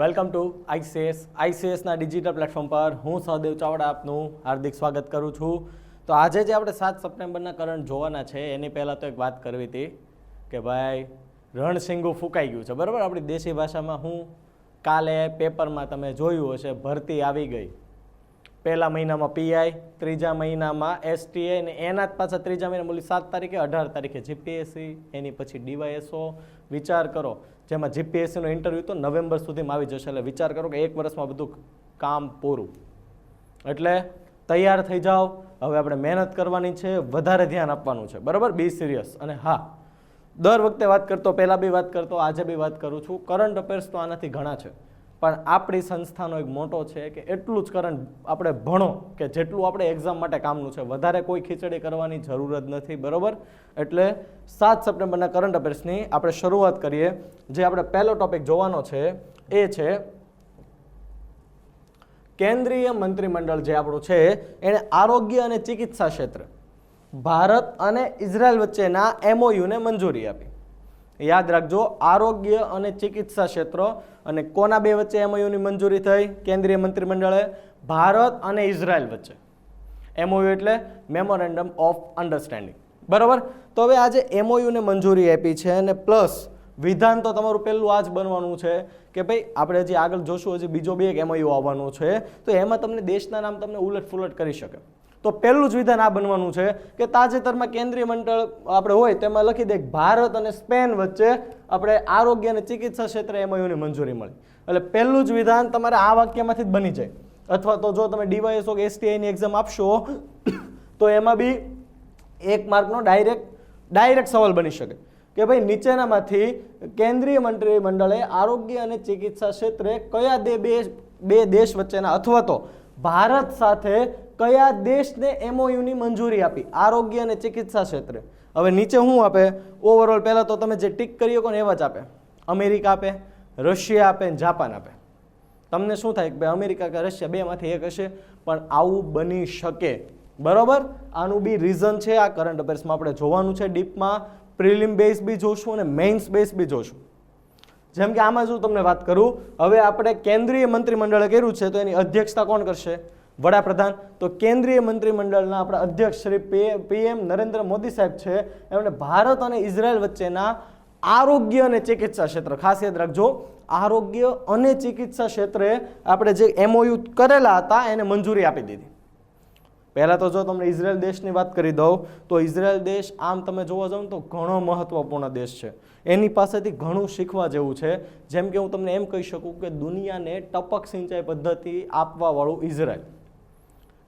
Welcome to આઈસીએસના digital platform પર હું સહદેવ ચાવડા આપનું હાર્દિક સ્વાગત કરું છું. તો આજે જે આપણે 7 સપ્ટેમ્બરના કરંટ જોવાના છે એની પહેલાં તો એક વાત કરવી હતી કે ભાઈ રણશીંગું ફૂંકાઈ ગયું છે, બરાબર. આપણી દેશી ભાષામાં હું કાલે પેપરમાં તમે જોયું હશે ભરતી આવી ગઈ. પહેલા મહિનામાં પીઆઈ, ત્રીજા મહિનામાં એસટીએ અને એના જ પાછા ત્રીજા મહિના બોલી 7 તારીખે 18 તારીખે જીપીએસસી, એની પછી ડીવાયએસઓ. વિચાર કરો, જેમાં જીપીએસસીનો ઇન્ટરવ્યૂ તો નવેમ્બર સુધીમાં આવી જશે. એટલે વિચાર કરો કે 1 વર્ષમાં બધું કામ પૂરું. એટલે તૈયાર થઈ જાઓ. હવે આપણે મહેનત કરવાની છે, વધારે ધ્યાન આપવાનું છે, બરાબર. બી સિરિયસ. અને હા, દર વખતે વાત કરતો, પહેલાં બી વાત કરતો, આજે બી વાત કરું છું, કરંટ અફેર્સ તો આનાથી ઘણા છે, પણ આપણી સંસ્થાનો એક મોટો છે કે એટલું જ કરંટ આપણે ભણો કે જેટલું આપણે એક્ઝામ માટે કામનું છે. વધારે કોઈ ખીચડી કરવાની જરૂર જ નથી, બરાબર. એટલે 7 સપ્ટેમ્બરના કરંટ અફેર્સની આપણે શરૂઆત કરીએ. જે આપણે પહેલો ટોપિક જોવાનો છે એ છે કેન્દ્રીય મંત્રીમંડળ જે આપણું છે એણે આરોગ્ય અને ચિકિત્સા ક્ષેત્રે ભારત અને ઇઝરાયલ વચ્ચેના એમઓયુને મંજૂરી આપી. યાદ રાખજો, આરોગ્ય અને ચિકિત્સા ક્ષેત્રો અને કોના બે વચ્ચે એમઓયુની મંજૂરી થઈ? કેન્દ્રીય મંત્રીમંડળે ભારત અને ઇઝરાયલ વચ્ચે. એમઓયુ એટલે મેમોરેન્ડમ ઓફ અન્ડરસ્ટેન્ડિંગ, બરાબર. તો હવે આજે એમઓયુને મંજૂરી આપી છે અને પ્લસ વિધાન તો તમારું પહેલું આ જ બનવાનું છે કે ભાઈ આપણે હજી આગળ જોશું, હજી બીજો બી એક એમઓયુ આવવાનું છે, તો એમાં તમને દેશના નામ તમને ઉલટ ફુલટ કરી શકે. તો પહેલું જ વિધાન આ બનવાનું છે કે તાજેતરમાં કેન્દ્રીય મંડળ આપણે હોય તેમાં લખી દે ભારત અને સ્પેન વચ્ચે આપણે આરોગ્ય અને ચિકિત્સા ક્ષેત્રે એમઓયુની મંજૂરી મળી. એટલે પહેલું જ વિધાન તમારે આ વાક્યમાંથી જ બની જાય. અથવા તો જો તમે ડીવાયએસઓ કે એસટીઆઈની એક્ઝામ આપશો તો એમાં બી 1 માર્કનો ડાયરેક્ટ સવાલ બની શકે કે ભાઈ નીચેનામાંથી કેન્દ્રીય મંત્રીમંડળે આરોગ્ય અને ચિકિત્સા ક્ષેત્રે કયા બે દેશ વચ્ચેના અથવા તો ભારત સાથે કયા દેશને એમઓયુની મંજૂરી આપી આરોગ્ય અને ચિકિત્સા ક્ષેત્રે. હવે નીચે શું આપે ઓવરઓલ? પહેલાં તો તમે જે ટીક કરી શકો ને એવા જ આપે. અમેરિકા આપે, રશિયા આપે, જાપાન આપે. તમને શું થાય કે ભાઈ અમેરિકા કે રશિયા બેમાંથી એક હશે, પણ આવું બની શકે, બરાબર. આનું બી રીઝન છે, આ કરંટ અફેર્સમાં આપણે જોવાનું છે ડીપમાં. પ્રિલિમ બેઝ બી જોશું અને મેઇન્સ બેઝ બી જોશું. જેમ કે આમાં જો તમને વાત કરું, હવે આપણે કેન્દ્રીય મંત્રીમંડળે કર્યું છે તો એની અધ્યક્ષતા કોણ કરશે? વડાપ્રધાન. તો કેન્દ્રીય મંત્રીમંડળના આપણા અધ્યક્ષ શ્રી પીએમ નરેન્દ્ર મોદી સાહેબ છે, એમણે ભારત અને ઇઝરાયલ વચ્ચેના આરોગ્ય અને ચિકિત્સા ક્ષેત્ર, ખાસ યાદ રાખજો, આરોગ્ય અને ચિકિત્સા ક્ષેત્રે આપણે જે એમઓયુ કરેલા હતા એને મંજૂરી આપી દીધી. પહેલાં તો જો તમને ઇઝરાયલ દેશની વાત કરી દઉં તો ઇઝરાયલ દેશ આમ તમે જોવા જાઓ ને તો ઘણો મહત્વપૂર્ણ દેશ છે. એની પાસેથી ઘણું શીખવા જેવું છે. જેમ કે હું તમને એમ કહી શકું કે દુનિયાને ટપક સિંચાઈ પદ્ધતિ આપવાવાળું ઇઝરાયલ.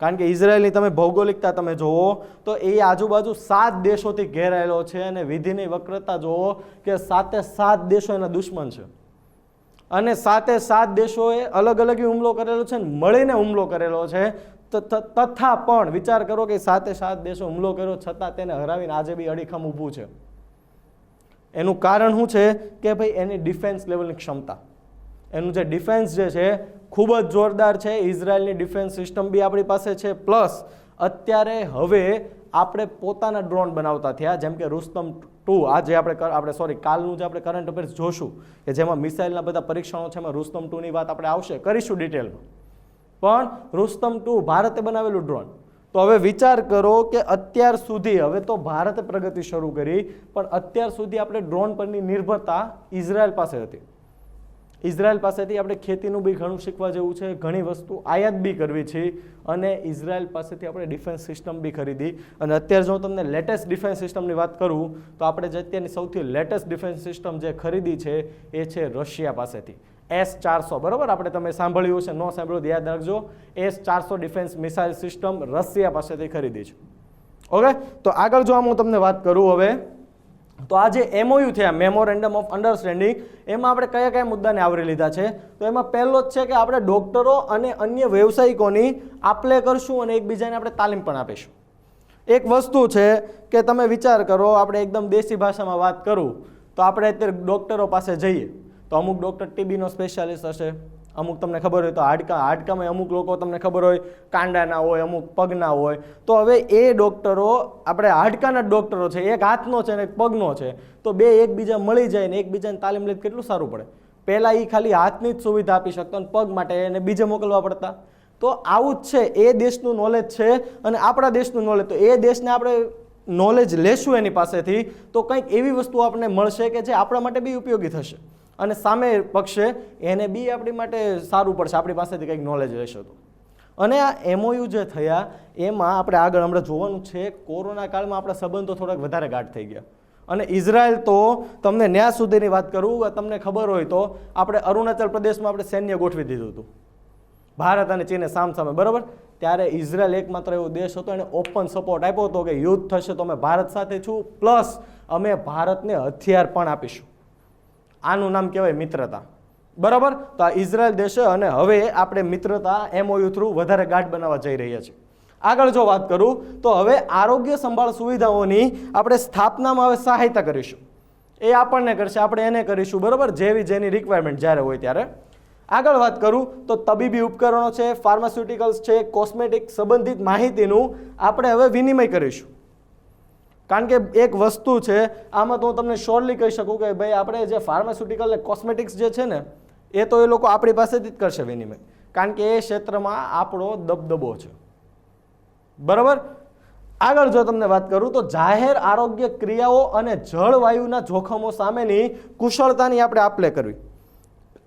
કારણ કે ઇઝરાયલની તમે ભૌગોલિકતા તમે જુઓ તો એ આજુબાજુ 7 દેશોથી ઘેરાયેલો છે અને વિધિની વક્રતા જુઓ કે 7 દેશો એના દુશ્મન છે અને 7 દેશોએ અલગ અલગ હુમલો કરેલો છે ને મળીને હુમલો કરેલો છે. તથા પણ વિચાર કરો કે 7 દેશો હુમલો કર્યો છતાં તેને હરાવીને આજે બી અડીખમ ઊભું છે. એનું કારણ શું છે કે ભાઈ એની ડિફેન્સ લેવલની ક્ષમતા, એનું જે ડિફેન્સ જે છે ખૂબ જ જોરદાર છે. ઇઝરાયલની ડિફેન્સ સિસ્ટમ બી આપણી પાસે છે. પ્લસ અત્યારે હવે આપણે પોતાના ડ્રોન બનાવતા થયા, જેમ કે રુસ્તમ 2. આજે આપણે કાલનું જે આપણે કરંટ અફેર્સ જોશું કે જેમાં મિસાઇલના બધા પરીક્ષણો છે, એમાં રુસ્તમ 2ની વાત આપણે આવશે, કરીશું ડિટેલમાં. પણ રુસ્તમ 2 ભારતે બનાવેલું ડ્રોન. તો હવે વિચાર કરો કે અત્યાર સુધી, હવે તો ભારતે પ્રગતિ શરૂ કરી, પણ અત્યાર સુધી આપણે ડ્રોન પરની નિર્ભરતા ઇઝરાયલ પાસે હતી. ઇઝરાયલ પાસેથી આપણે ખેતીનું બી ઘણું શીખવા જેવું છે, ઘણી વસ્તુ આયાત બી કરવી છે અને ઇઝરાયલ પાસેથી આપણે ડિફેન્સ સિસ્ટમ બી ખરીદી. અને અત્યારે જો તમને લેટેસ્ટ ડિફેન્સ સિસ્ટમની વાત કરું તો આપણે જે અત્યારની સૌથી લેટેસ્ટ ડિફેન્સ સિસ્ટમ જે ખરીદી છે એ છે રશિયા પાસેથી S-400, બરાબર. આપણે તમે સાંભળ્યું હશે, ન સાંભળ્યું યાદ રાખજો, S-400 defence missile system Russia પાસેથી ખરીદી છે. ઓકે, તો આગળ જો હું તમને વાત કરું હવે, તો આ જે એમઓયુ થયા મેમોરેન્ડમ ઓફ અન્ડરસ્ટેન્ડિંગ, એમાં આપણે કયા કયા મુદ્દાને આવરી લીધા છે? તો એમાં પહેલો જ છે કે આપણે ડોક્ટરો અને અન્ય વ્યવસાયિકોની આપલે કરશું અને એકબીજાને આપણે તાલીમ પણ આપીશું. એક વસ્તુ છે કે તમે વિચાર કરો, આપણે એકદમ દેશી ભાષામાં વાત કરું તો આપણે અત્યારે ડોક્ટરો પાસે જઈએ તો અમુક ડૉક્ટર ટીબીનો સ્પેશિયાલિસ્ટ હશે, અમુક તમને ખબર હોય તો હાડકામાં અમુક લોકો તમને ખબર હોય કાંડાના હોય, અમુક પગના હોય. તો હવે એ ડૉક્ટરો આપણે હાડકાના ડૉક્ટરો છે, એક હાથનો છે ને એક પગનો છે, તો બે એકબીજા મળી જાય ને એકબીજાને તાલીમ લઈને કેટલું સારું પડે. પહેલાં એ ખાલી હાથની જ સુવિધા આપી શકતો અને પગ માટે એને બીજે મોકલવા પડતા. તો આવું જ છે, એ દેશનું નોલેજ છે અને આપણા દેશનું નોલેજ. તો એ દેશને આપણે નોલેજ લેશું એની પાસેથી તો કંઈક એવી વસ્તુ આપણને મળશે કે જે આપણા માટે બી ઉપયોગી થશે અને સામે પક્ષે એને બી આપણી માટે સારું પડશે, આપણી પાસેથી કંઈક નોલેજ લેશે તો. અને આ એમઓયુ જે થયા એમાં આપણે આગળ હમણાં જોવાનું છે, કોરોના કાળમાં આપણા સંબંધો થોડાક વધારે ગાઢ થઈ ગયા. અને ઇઝરાયલ તો તમને ન્યા સુધીની વાત કરું, તમને ખબર હોય તો આપણે અરુણાચલ પ્રદેશમાં આપણે સૈન્ય ગોઠવી દીધું હતું, ભારત અને ચીને સામસામે, બરાબર. ત્યારે ઇઝરાયલ એકમાત્ર એવો દેશ હતો એને ઓપન સપોર્ટ આપ્યો હતો કે યુદ્ધ થશે તો અમે ભારત સાથે છું, પ્લસ અમે ભારતને હથિયાર પણ આપીશું. આનું નામ કહેવાય મિત્રતા, બરાબર. તો આ ઇઝરાયલ દેશે અને હવે આપણે મિત્રતા એમઓયુ થ્રુ વધારે ગાઢ બનાવવા જઈ રહ્યા છીએ. આગળ જો વાત કરું તો હવે આરોગ્ય સંભાળ સુવિધાઓની આપણે સ્થાપનામાં હવે સહાયતા કરીશું. એ આપણને કરશે, આપણે એને કરીશું, બરાબર, જેની રિક્વાયરમેન્ટ જ્યારે હોય ત્યારે. આગળ વાત કરું તો તબીબી ઉપકરણો છે, ફાર્માસ્યુટિકલ્સ છે, કોસ્મેટિક સંબંધિત માહિતીનું આપણે હવે વિનિમય કરીશું. કારણ કે એક વસ્તુ છે આમાં તો હું તમને શ્યોરલી કહી શકું કે ભાઈ આપણે જે ફાર્માસ્યુટિકલ અને કોસ્મેટિક્સ જે છે ને એ તો એ લોકો આપણી પાસેથી જ કરશે વિનિમય, કારણ કે એ ક્ષેત્રમાં આપણો દબદબો છે, બરાબર. આગળ જો તમને વાત કરું તો જાહેર આરોગ્ય ક્રિયાઓ અને જળવાયુના જોખમો સામેની કુશળતાની આપણે આપલે કરવી.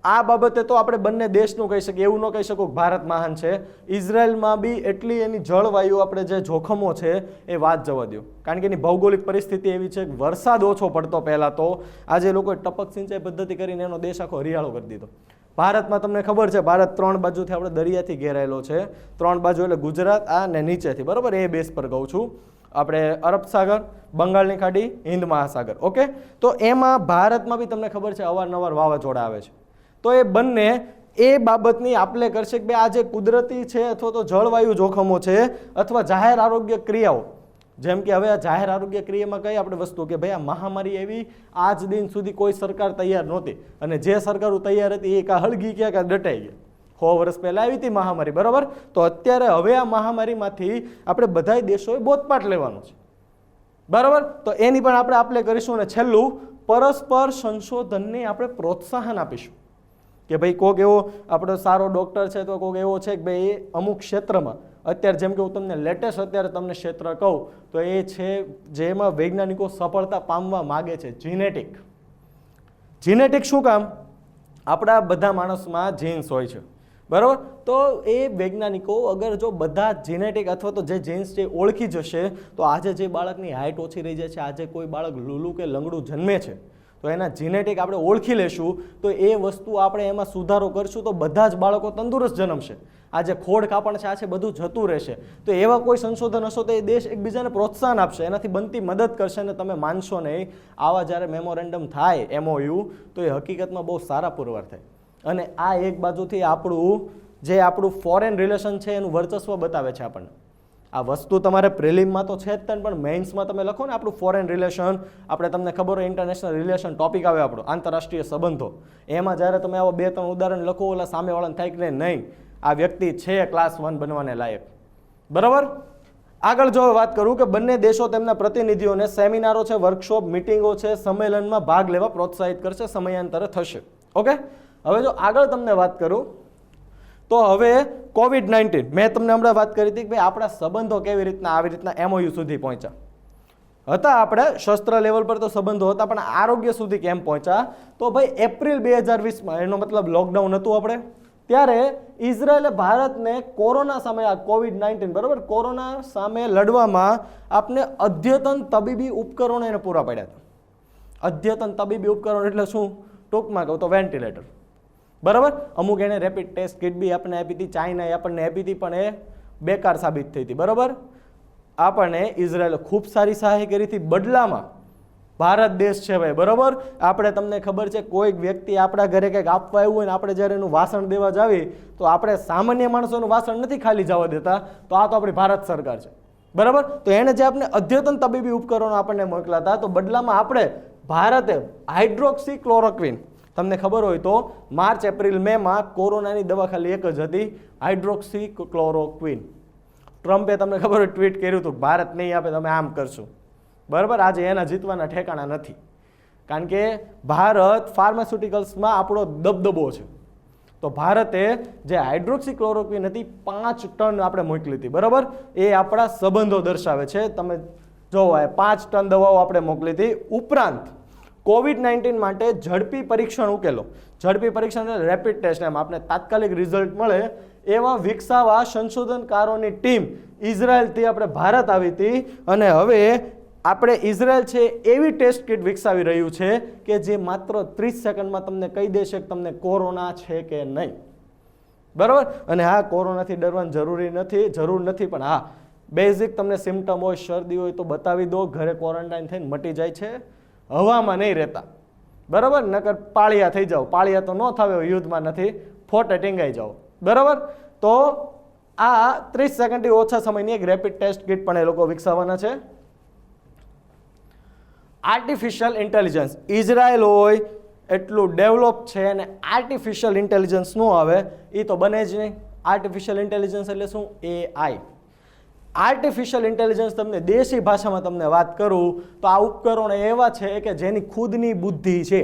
આ બાબતે તો આપણે બંને દેશનું કહી શકીએ, એવું ન કહી શકું કે ભારત મહાન છે. ઇઝરાયલમાં બી એટલી એની જળવાયુ આપણે જે જોખમો છે એ વાત જવા દો, કારણ કે એની ભૌગોલિક પરિસ્થિતિ એવી છે કે વરસાદ ઓછો પડતો પહેલાં તો, આજે લોકોએ ટપક સિંચાઈ પદ્ધતિ કરીને એનો દેશ આખો હરિયાળો કરી દીધો. ભારતમાં તમને ખબર છે ભારત 3 બાજુથી આપણે દરિયાથી ઘેરાયેલો છે, 3 બાજુ એટલે ગુજરાત આ ને નીચેથી, બરાબર. એ બેઝ પર કહું છું, આપણે અરબ સાગર, બંગાળની ખાડી, હિન્દ મહાસાગર, ઓકે. તો એમાં ભારતમાં બી તમને ખબર છે અવારનવાર વાવાઝોડા આવે છે. તો એ બંને એ બાબતની આપલે કરશે કે ભાઈ આ જે કુદરતી છે અથવા તો જળવાયુ જોખમો છે અથવા જાહેર આરોગ્ય ક્રિયાઓ, જેમ કે હવે આ જાહેર આરોગ્ય ક્રિયામાં કઈ આપણે વસ્તુ કે ભાઈ આ મહામારી એવી આજ દિન સુધી કોઈ સરકાર તૈયાર નહોતી, અને જે સરકારો તૈયાર હતી એ કાં હળગી ગયા કાં દટાઈ ગયા. 100 વર્ષ પહેલાં આવી હતી મહામારી, બરાબર. તો અત્યારે હવે આ મહામારીમાંથી આપણે બધા દેશોએ બોધપાઠ લેવાનો છે, બરાબર. તો એની પણ આપણે આપલે કરીશું. અને છેલ્લું, પરસ્પર સંશોધનને આપણે પ્રોત્સાહન આપીશું કે ભાઈ કોઈક એવો આપણો સારો ડૉક્ટર છે તો કોઈક એવો છે કે ભાઈ એ અમુક ક્ષેત્રમાં અત્યારે, જેમ કે હું તમને લેટેસ્ટ અત્યારે તમને ક્ષેત્ર કહું તો એ છે જેમાં વૈજ્ઞાનિકો સફળતા પામવા માગે છે, જીનેટિક. જીનેટિક શું કામ? આપણા બધા માણસમાં જીન્સ હોય છે, બરાબર. તો એ વૈજ્ઞાનિકો અગર જો બધા જીનેટિક અથવા તો જે જીન્સ છે ઓળખી જશે તો આજે જે બાળકની હાઇટ ઓછી રહી જાય છે, આજે કોઈ બાળક લૂલું કે લંગડું જન્મે છે તો એના જીનેટિક આપણે ઓળખી લેશું તો એ વસ્તુ આપણે એમાં સુધારો કરશું તો બધા જ બાળકો તંદુરસ્ત જન્મશે. આ જે ખોડ કાપણ છે આ છે બધું જતું રહેશે. તો એવા કોઈ સંશોધન હશો તો એ દેશ એકબીજાને પ્રોત્સાહન આપશે, એનાથી બનતી મદદ કરશે. અને તમે માનશો નહીં, આવા જ્યારે મેમોરેન્ડમ થાય એમઓયુ તો એ હકીકતમાં બહુ સારા પુરવાર થાય. અને આ એક બાજુથી આપણું ફોરેન રિલેશન છે એનું વર્ચસ્વ બતાવે છે આપણને. આ વસ્તુ તમારે પ્રિલિમમાં તો છે જ પણ મેઇન્સમાં તમે લખો ને આપણું ફોરેન રિલેશન, આપણે તમને ખબર હોય ઇન્ટરનેશનલ રિલેશન ટોપિક આવે આપણો આંતરરાષ્ટ્રીય સંબંધો, એમાં જ્યારે તમે આવા 2-3 ઉદાહરણ લખો એટલે સામેવાળાને થાય કે નહીં આ વ્યક્તિ છે ક્લાસ 1 બનવાને લાયક, બરાબર. આગળ જો વાત કરું કે બંને દેશો તેમના પ્રતિનિધિઓને સેમિનારો છે, વર્કશોપ, મિટિંગો છે, સંમેલનમાં ભાગ લેવા પ્રોત્સાહિત કરશે, સમયાંતરે થશે, ઓકે. હવે જો આગળ તમને વાત કરું તો હવે COVID-19 મેં તમને હમણાં વાત કરી હતી કે ભાઈ આપણા સંબંધો કેવી રીતના આવી રીતના એમઓયુ સુધી પહોંચ્યા હતા. આપણે શસ્ત્ર લેવલ પર તો સંબંધો હતા પણ આરોગ્ય સુધી કેમ પહોંચ્યા? તો ભાઈ એપ્રિલ 2020માં, એનો મતલબ લોકડાઉન હતું આપણે, ત્યારે ઇઝરાયલે ભારતને કોરોના સામે, આ COVID-19, બરાબર, કોરોના સામે લડવામાં આપને અદ્યતન તબીબી ઉપકરણો એને પૂરા પાડ્યા હતા. અદ્યતન તબીબી ઉપકરણ એટલે શું? ટૂંકમાં કહું તો વેન્ટિલેટર, બરાબર. અમુક એને રેપિડ ટેસ્ટ કિટ બી આપણને આપી હતી, ચાઇનાએ આપણને આપી હતી પણ એ બેકાર સાબિત થઈ હતી, બરાબર. આપણને ઇઝરાયલે ખૂબ સારી સહાય કરી હતી. બદલામાં ભારત દેશ છે ભાઈ, બરાબર. આપણે તમને ખબર છે કોઈક વ્યક્તિ આપણા ઘરે કંઈક આપવા આવ્યું હોય ને આપણે જ્યારે એનું વાસણ દેવા જાવી તો આપણે સામાન્ય માણસોનું વાસણ નથી ખાલી જવા દેતા, તો આ તો આપણી ભારત સરકાર છે, બરાબર. તો એને જે આપણે અદ્યતન તબીબી ઉપકરણો આપણને મોકલા હતા તો બદલામાં આપણે ભારતે હાઇડ્રોક્સી ક્લોરોક્વિન, તમને ખબર હોય તો માર્ચ, એપ્રિલ, મેમાં કોરોનાની દવા ખાલી એક જ હતી, હાઇડ્રોક્સી ક્લોરોક્વિન. ટ્રમ્પે તમને ખબર હોય ટ્વીટ કર્યું હતું ભારત નહીં આપે તમે આમ કરશું, બરાબર. આજે એના જીતવાના ઠેકાણા નથી. કારણ કે ભારત ફાર્માસ્યુટિકલ્સમાં આપણો દબદબો છે. તો ભારતે જે હાઇડ્રોક્સીક્લોરોક્વિન હતી 5 ટન આપણે મોકલી હતી, બરાબર. એ આપણા સંબંધો દર્શાવે છે. તમે જોવો 5 ટન દવાઓ આપણે મોકલી હતી. ઉપરાંત કોવિડ-19 માટે ઝડપી પરીક્ષણ ઉકેલો, ઝડપી પરીક્ષણ એટલે રેપિડ ટેસ્ટ, એમ આપણે તાત્કાલિક રિઝલ્ટ મળે એવા વિકસાવવા સંશોધનકારોની ટીમ ઇઝરાયલથી આપણે ભારત આવી હતી. અને હવે આપણે ઇઝરાયલ છે એવી ટેસ્ટ કિટ વિકસાવી રહ્યું છે કે જે માત્ર 30 સેકન્ડમાં તમને કહી દેશે કે તમને કોરોના છે કે નહીં, બરાબર. અને હા, કોરોનાથી ડરવાની જરૂર નથી, પણ હા, બેઝિક તમને સિમ્ટમ હોય, શરદી હોય તો બતાવી દો, ઘરે ક્વોરન્ટાઇન થઈને મટી જાય છે, હવામાં નહીં રહેતા, બરાબર. નકર પાળિયા થઈ જાઓ, પાળિયા તો ન થાવે યુદ્ધમાં નથી, ફોટે ટીંગાઈ જાઓ, બરાબર. તો આ 30 સેકન્ડથી ઓછા સમયની એક રેપિડ ટેસ્ટ કિટ પણ એ લોકો વિકસાવવાના છે. આર્ટિફિશિયલ ઇન્ટેલિજન્સ, ઇઝરાયલ હોય એટલું ડેવલપ છે અને આર્ટિફિશિયલ ઇન્ટેલિજન્સ નો આવે એ તો બને જ નહીં. આર્ટિફિશિયલ ઇન્ટેલિજન્સ એટલે શું? AI. આર્ટિફિશિયલ ઇન્ટેલિજન્સ તમને દેશી ભાષામાં તમને વાત કરું તો આ ઉપકરણો એવા છે કે જેની ખુદની બુદ્ધિ છે,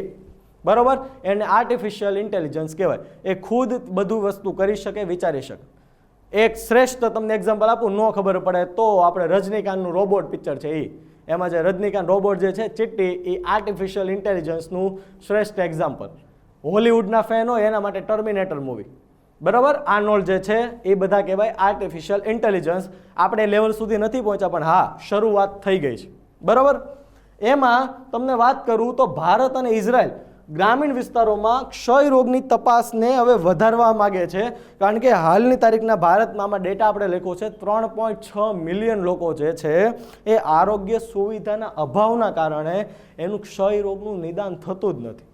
બરાબર. એને આર્ટિફિશિયલ ઇન્ટેલિજન્સ કહેવાય. એ ખુદ બધું વસ્તુ કરી શકે, વિચારી શકે. એક શ્રેષ્ઠ તમને એક્ઝામ્પલ આપું, ન ખબર પડે તો આપણે રજનીકાંતનું રોબોટ પિક્ચર છે એમાં જે રજનીકાંત રોબોટ જે છે ચિટ્ટી, એ આર્ટિફિશિયલ ઇન્ટેલિજન્સનું શ્રેષ્ઠ એક્ઝામ્પલ. હોલિવૂડના ફેન હોય એના માટે ટર્મિનેટર મૂવી, બરાબર. આર્નોલ્ડ જે છે એ બધા કહેવાય આર્ટિફિશિયલ ઇન્ટેલિજન્સ. આપણે લેવલ સુધી નથી પહોંચ્યા, પણ હા, શરૂઆત થઈ ગઈ છે, બરાબર. એમાં તમને વાત કરું તો ભારત અને ઇઝરાયલ ગ્રામીણ વિસ્તારોમાં ક્ષય રોગની તપાસને હવે વધારવા માગે છે. કારણ કે હાલની તારીખના ભારતમાં આમાં ડેટા આપણે લખ્યો છે 3.6 મિલિયન લોકો જે છે એ આરોગ્ય સુવિધાના અભાવના કારણે એનું ક્ષય રોગનું નિદાન થતું જ નથી.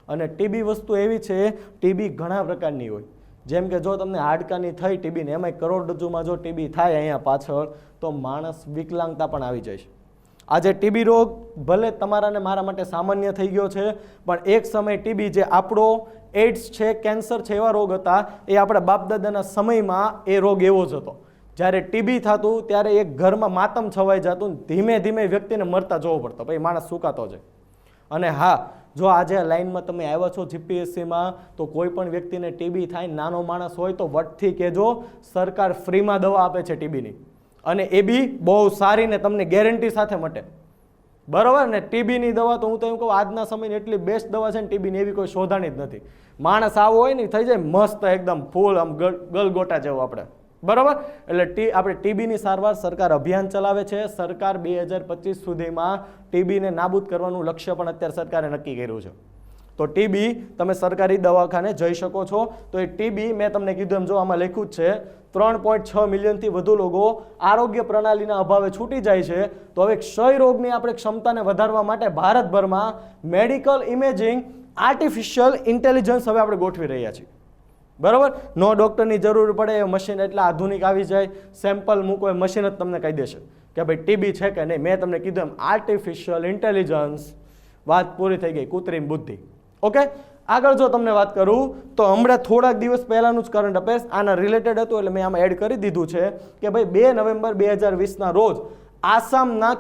અને ટીબી વસ્તુ એવી છે, ટીબી ઘણા પ્રકારની હોય. જેમ કે જો તમને હાડકાની થઈ ટીબીને, એમાં કરોડરજ્જુમાં જો ટીબી થાય અહીંયા પાછળ, તો માણસ વિકલાંગતા પણ આવી જાય છે. આજે ટીબી રોગ ભલે તમારા ને મારા માટે સામાન્ય થઈ ગયો છે, પણ એક સમય ટીબી જે આપણો એડ્સ છે, કેન્સર છે, એવા રોગ હતા. એ આપણા બાપદાદાના સમયમાં એ રોગ એવો જ હતો. જ્યારે ટીબી થતું ત્યારે એક ઘરમાં માતમ છવાઈ જતું, ધીમે ધીમે વ્યક્તિને મરતા જોવો પડતો, પછી માણસ સુકાતો છે. અને હા, જો આજે લાઈનમાં તમે આવ્યા છો જીપીએસસીમાં, તો કોઈ પણ વ્યક્તિને ટીબી થાય, નાનો માણસ હોય તો વટથી કહેજો, સરકાર ફ્રીમાં દવા આપે છે ટીબીની, અને એ બી બહુ સારી ને તમને ગેરંટી સાથે મટે, બરાબર. ને ટીબીની દવા તો હું તો એમ કહું આજના સમયની એટલી બેસ્ટ દવા છે ને ટીબીની, એવી કોઈ શોધાણી જ નથી. માણસ આવો હોય ને થઈ જાય મસ્ત એકદમ ફૂલ આમ ગલગોટા જેવું આપણે, બરાબર. એટલે આપણે ટીબીની સારવાર સરકાર અભિયાન ચલાવે છે. સરકાર 2025 સુધીમાં ટીબીને નાબૂદ કરવાનું લક્ષ્ય પણ અત્યારે સરકારે નક્કી કર્યું છે. તો ટીબી તમે સરકારી દવાખાને જઈ શકો છો. તો એ ટીબી મેં તમને કીધું એમ, જો આમાં લખ્યું જ છે 3.6 મિલિયનથી વધુ લોકો આરોગ્ય પ્રણાલીના અભાવે છૂટી જાય છે. તો હવે ક્ષય રોગની આપણે ક્ષમતાને વધારવા માટે ભારતભરમાં મેડિકલ ઇમેજિંગ આર્ટિફિશિયલ ઇન્ટેલિજન્સ હવે આપણે ગોઠવી રહ્યા છીએ, બરાબર. નો ડૉક્ટરની જરૂર પડે, મશીન એટલા આધુનિક આવી જાય, સેમ્પલ મૂકો એ મશીન જ તમને કહી દેશે કે ભાઈ ટીબી છે કે નહીં. મેં તમને કીધું એમ આર્ટિફિશિયલ ઇન્ટેલિજન્સ, વાત પૂરી થઈ ગઈ, કૃત્રિમ બુદ્ધિ. ઓકે, આગળ જો તમને વાત કરું તો હમણાં થોડાક દિવસ પહેલાનું જ કરંટ અફેર્સ આના રિલેટેડ હતું, એટલે મેં આમાં એડ કરી દીધું છે કે ભાઈ 2 નવેમ્બર 2020ના રોજ આસામના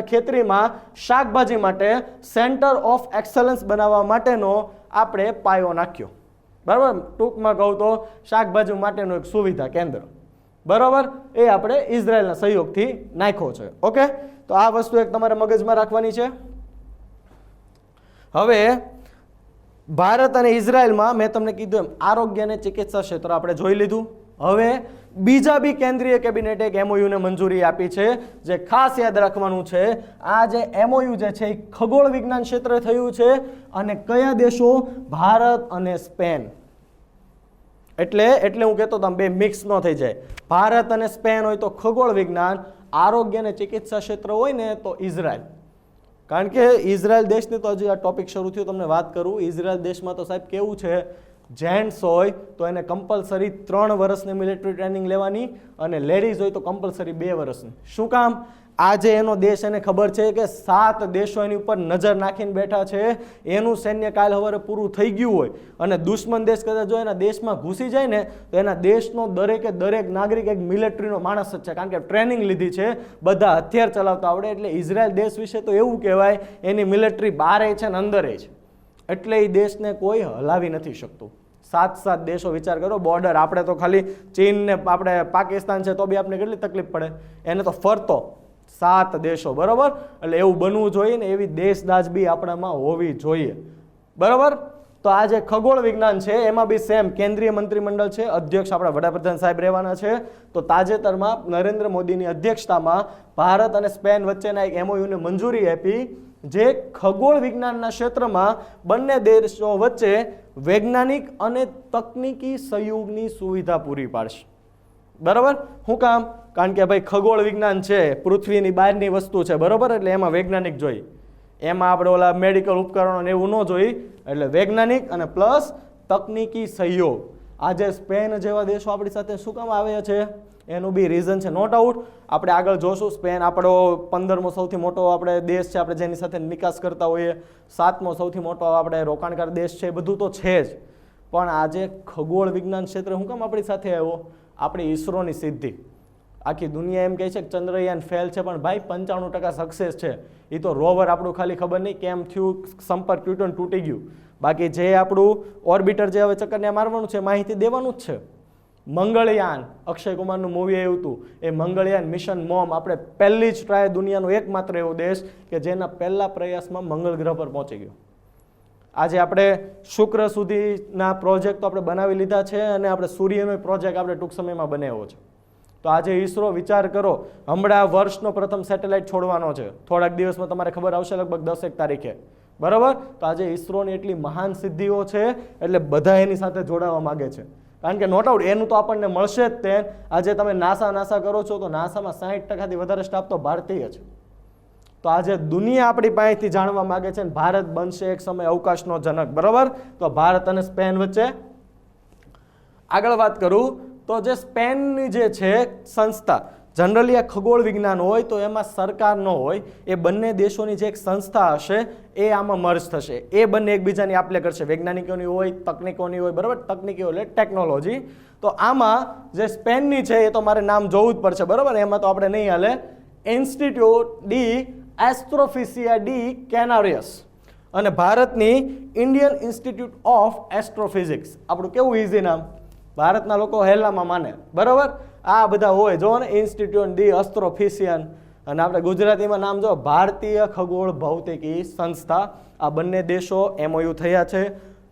ખેત્રીમાં શાકભાજી માટે સેન્ટર ઓફ એક્સલન્સ બનાવવા માટેનો આપણે પાયો નાખ્યો, બરાબર. ટૂંકમાં કહું તો શાકભાજી માટેનું એક સુવિધા કેન્દ્ર, બરાબર. એ આપણે ઇઝરાયલના સહયોગથી નાખ્યો છે. ઓકે, તો આ વસ્તુ એક તમારે મગજમાં રાખવાની છે. હવે ભારત અને ઇઝરાયલમાં મેં તમને કીધું એમ આરોગ્ય અને ચિકિત્સા ક્ષેત્ર આપણે જોઈ લીધું. હવે બીજા બી કેન્દ્રીય કેબિનેટે એક એમઓયુને મંજૂરી આપી છે. જે ખાસ યાદ રાખવાનું છે, આ જે એમઓયુ જે છે એ ખગોળ વિજ્ઞાન ક્ષેત્રે થયું છે. અને કયા દેશો? ભારત અને સ્પેન. એટલે હું કહેતો તમે બે મિક્સ ન થઈ જાય. ભારત અને સ્પેન હોય તો ખગોળ વિજ્ઞાન, આરોગ્ય અને ચિકિત્સા ક્ષેત્ર હોય ને તો ઇઝરાયલ. કારણ કે ઇઝરાયલ દેશની તો હજી આ ટોપિક શરૂ થયું તમને વાત કરું. ઇઝરાયલ દેશમાં તો સાહેબ કેવું છે, જેન્ટ્સ હોય તો એને કમ્પલસરી 3 વર્ષની મિલિટરી ટ્રેનિંગ લેવાની, અને લેડીઝ હોય તો કમ્પલસરી 2 વર્ષની. શું કામ? આજે એનો દેશ એને ખબર છે કે 7 દેશો એની ઉપર નજર નાખીને બેઠા છે, એનું સૈન્ય કાલ સવારે પૂરું થઈ ગયું હોય અને દુશ્મન દેશ કદાચ જો એના દેશમાં ઘૂસી જાય ને તો એના દેશનો દરેક નાગરિક એક મિલિટરીનો માણસ જ છે, કારણ કે ટ્રેનિંગ લીધી છે, બધા હથિયાર ચલાવતા આવડે. એટલે ઇઝરાયલ દેશ વિશે તો એવું કહેવાય એની મિલિટરી બારે છે ને અંદરે છે, એટલે એ દેશને કોઈ હલાવી નથી શકતું. 7 દેશો વિચાર કરો, બોર્ડર. આપણે તો ખાલી ચીન ને આપણે પાકિસ્તાન છે તો બી આપણે કેટલી તકલીફ પડે, એને તો ફરતો 7 દેશો, બરાબર. એટલે એવું બનવું જોઈએ ને, એવી દેશદાજ બી આપણામાં હોવી જોઈએ, બરાબર. તો આ જે ખગોળ વિજ્ઞાન છે એમાં બી સેમ કેન્દ્રીય મંત્રીમંડળ છે, અધ્યક્ષ આપણા વડાપ્રધાન સાહેબ રહેવાના છે. તો તાજેતરમાં નરેન્દ્ર મોદીની અધ્યક્ષતામાં ભારત અને સ્પેન વચ્ચેના એક એમઓયુને મંજૂરી આપી, જે ખગોળ વિજ્ઞાનના ક્ષેત્રમાં બંને દેશો વચ્ચે વૈજ્ઞાનિક અને તકનીકી સહયોગની સુવિધા પૂરી પાડશે, બરાબર. શું કામ? કારણ કે ભાઈ ખગોળ વિજ્ઞાન છે, પૃથ્વીની બહારની વસ્તુ છે, બરાબર. એટલે એમાં વૈજ્ઞાનિક જોઈએ, એમાં આપણે ઓલા મેડિકલ ઉપકરણો ને એવું ન જોઈ, એટલે વૈજ્ઞાનિક અને પ્લસ તકનીકી સહયોગ. આજે સ્પેન જેવા દેશો આપણી સાથે શું કામ આવ્યા છે એનું બી રીઝન છે, નો ડાઉટ. આપણે આગળ જોશું. સ્પેન આપણો 15મો સૌથી મોટો આપણે દેશ છે, આપણે જેની સાથે નિકાસ કરતા હોઈએ. 7મો સૌથી મોટો આપણે રોકાણકાર દેશ છે, બધું તો છે જ. પણ આજે ખગોળ વિજ્ઞાન ક્ષેત્રે શું કામ આપણી સાથે આવ્યો? આપણી ઈસરોની સિદ્ધિ. આખી દુનિયા એમ કહે છે કે ચંદ્રયાન ફેલ છે, પણ ભાઈ 95% સક્સેસ છે. એ તો રોવર આપણું ખાલી ખબર નહીં કેમ થયું, સંપર્ક તૂટી ગયું. બાકી જે આપણું ઓર્બિટર જે હવે ચક્કરને મારવાનું છે, માહિતી દેવાનું જ છે. મંગળયાન, અક્ષય કુમારનું મૂવી આવ્યું હતું, એ મંગળયાન મિશન મોમ, આપણે પહેલી જ ટ્રાય, દુનિયાનો એકમાત્ર એવો દેશ કે જેના પહેલા પ્રયાસમાં મંગળ ગ્રહ પર પહોંચી ગયો. આજે આપણે શુક્ર સુધીના પ્રોજેક્ટ આપણે બનાવી લીધા છે અને આપણે સૂર્યનો પ્રોજેક્ટ આપણે ટૂંક સમયમાં બનાવ્યો છે. તો આજે ઈસરો વિચાર કરો, હમણાં વર્ષનો પ્રથમ સેટેલાઇટ છોડવાનો છે, થોડાક દિવસમાં તમારે ખબર આવશે, લગભગ 10 તારીખે, બરાબર. તો આજે ઈસરોની એટલી મહાન સિદ્ધિઓ છે, એટલે બધા એની સાથે જોડાવા માંગે છે, કારણ કે નો ડાઉટ એનું તો આપણને મળશે જ. તે આજે તમે નાસા કરો છો તો નાસામાં 60%થી વધારે સ્ટાફ તો ભારતીય છે. તો આજે દુનિયા આપણી પાસેથી જાણવા માંગે છે, અને ભારત બનશે એક સમય અવકાશનો જનક, બરાબર. તો ભારત અને સ્પેન વચ્ચે આગળ વાત કરું તો જે સ્પેનની જે છે સંસ્થા, જનરલી આ ખગોળ વિજ્ઞાન હોય તો એમાં સરકાર ન હોય, એ બંને દેશોની જે એક સંસ્થા હશે એ આમાં મર્જ થશે. એ બંને એકબીજાની આપલે કરશે, વૈજ્ઞાનિકોની હોય, તકનીકોની હોય, બરાબર. તકનીકી એટલે ટેકનોલોજી. તો આમાં જે સ્પેનની છે એ તો મારે નામ જોવું જ પડશે, બરાબર. એમાં તો આપણે નહીં હાલે. ઇન્સ્ટિટ્યૂટ ડી એસ્ટ્રોફિસિયા ડી કેનારિયસ, અને ભારતની ઇન્ડિયન ઇન્સ્ટિટ્યૂટ ઓફ એસ્ટ્રોફિઝિક્સ. આપણું કેવું ઇઝી નામ, ભારતના લોકો હેલામાં માને, બરાબર. આ બધા હોય જો ને, ઇન્સ્ટિટ્યૂટ ડી એસ્ટ્રોફિસિયન, અને આપણે ગુજરાતીમાં નામ જો ભારતીય ખગોળ ભૌતિકી સંસ્થા. આ બંને દેશો એમઓયુ થયા છે,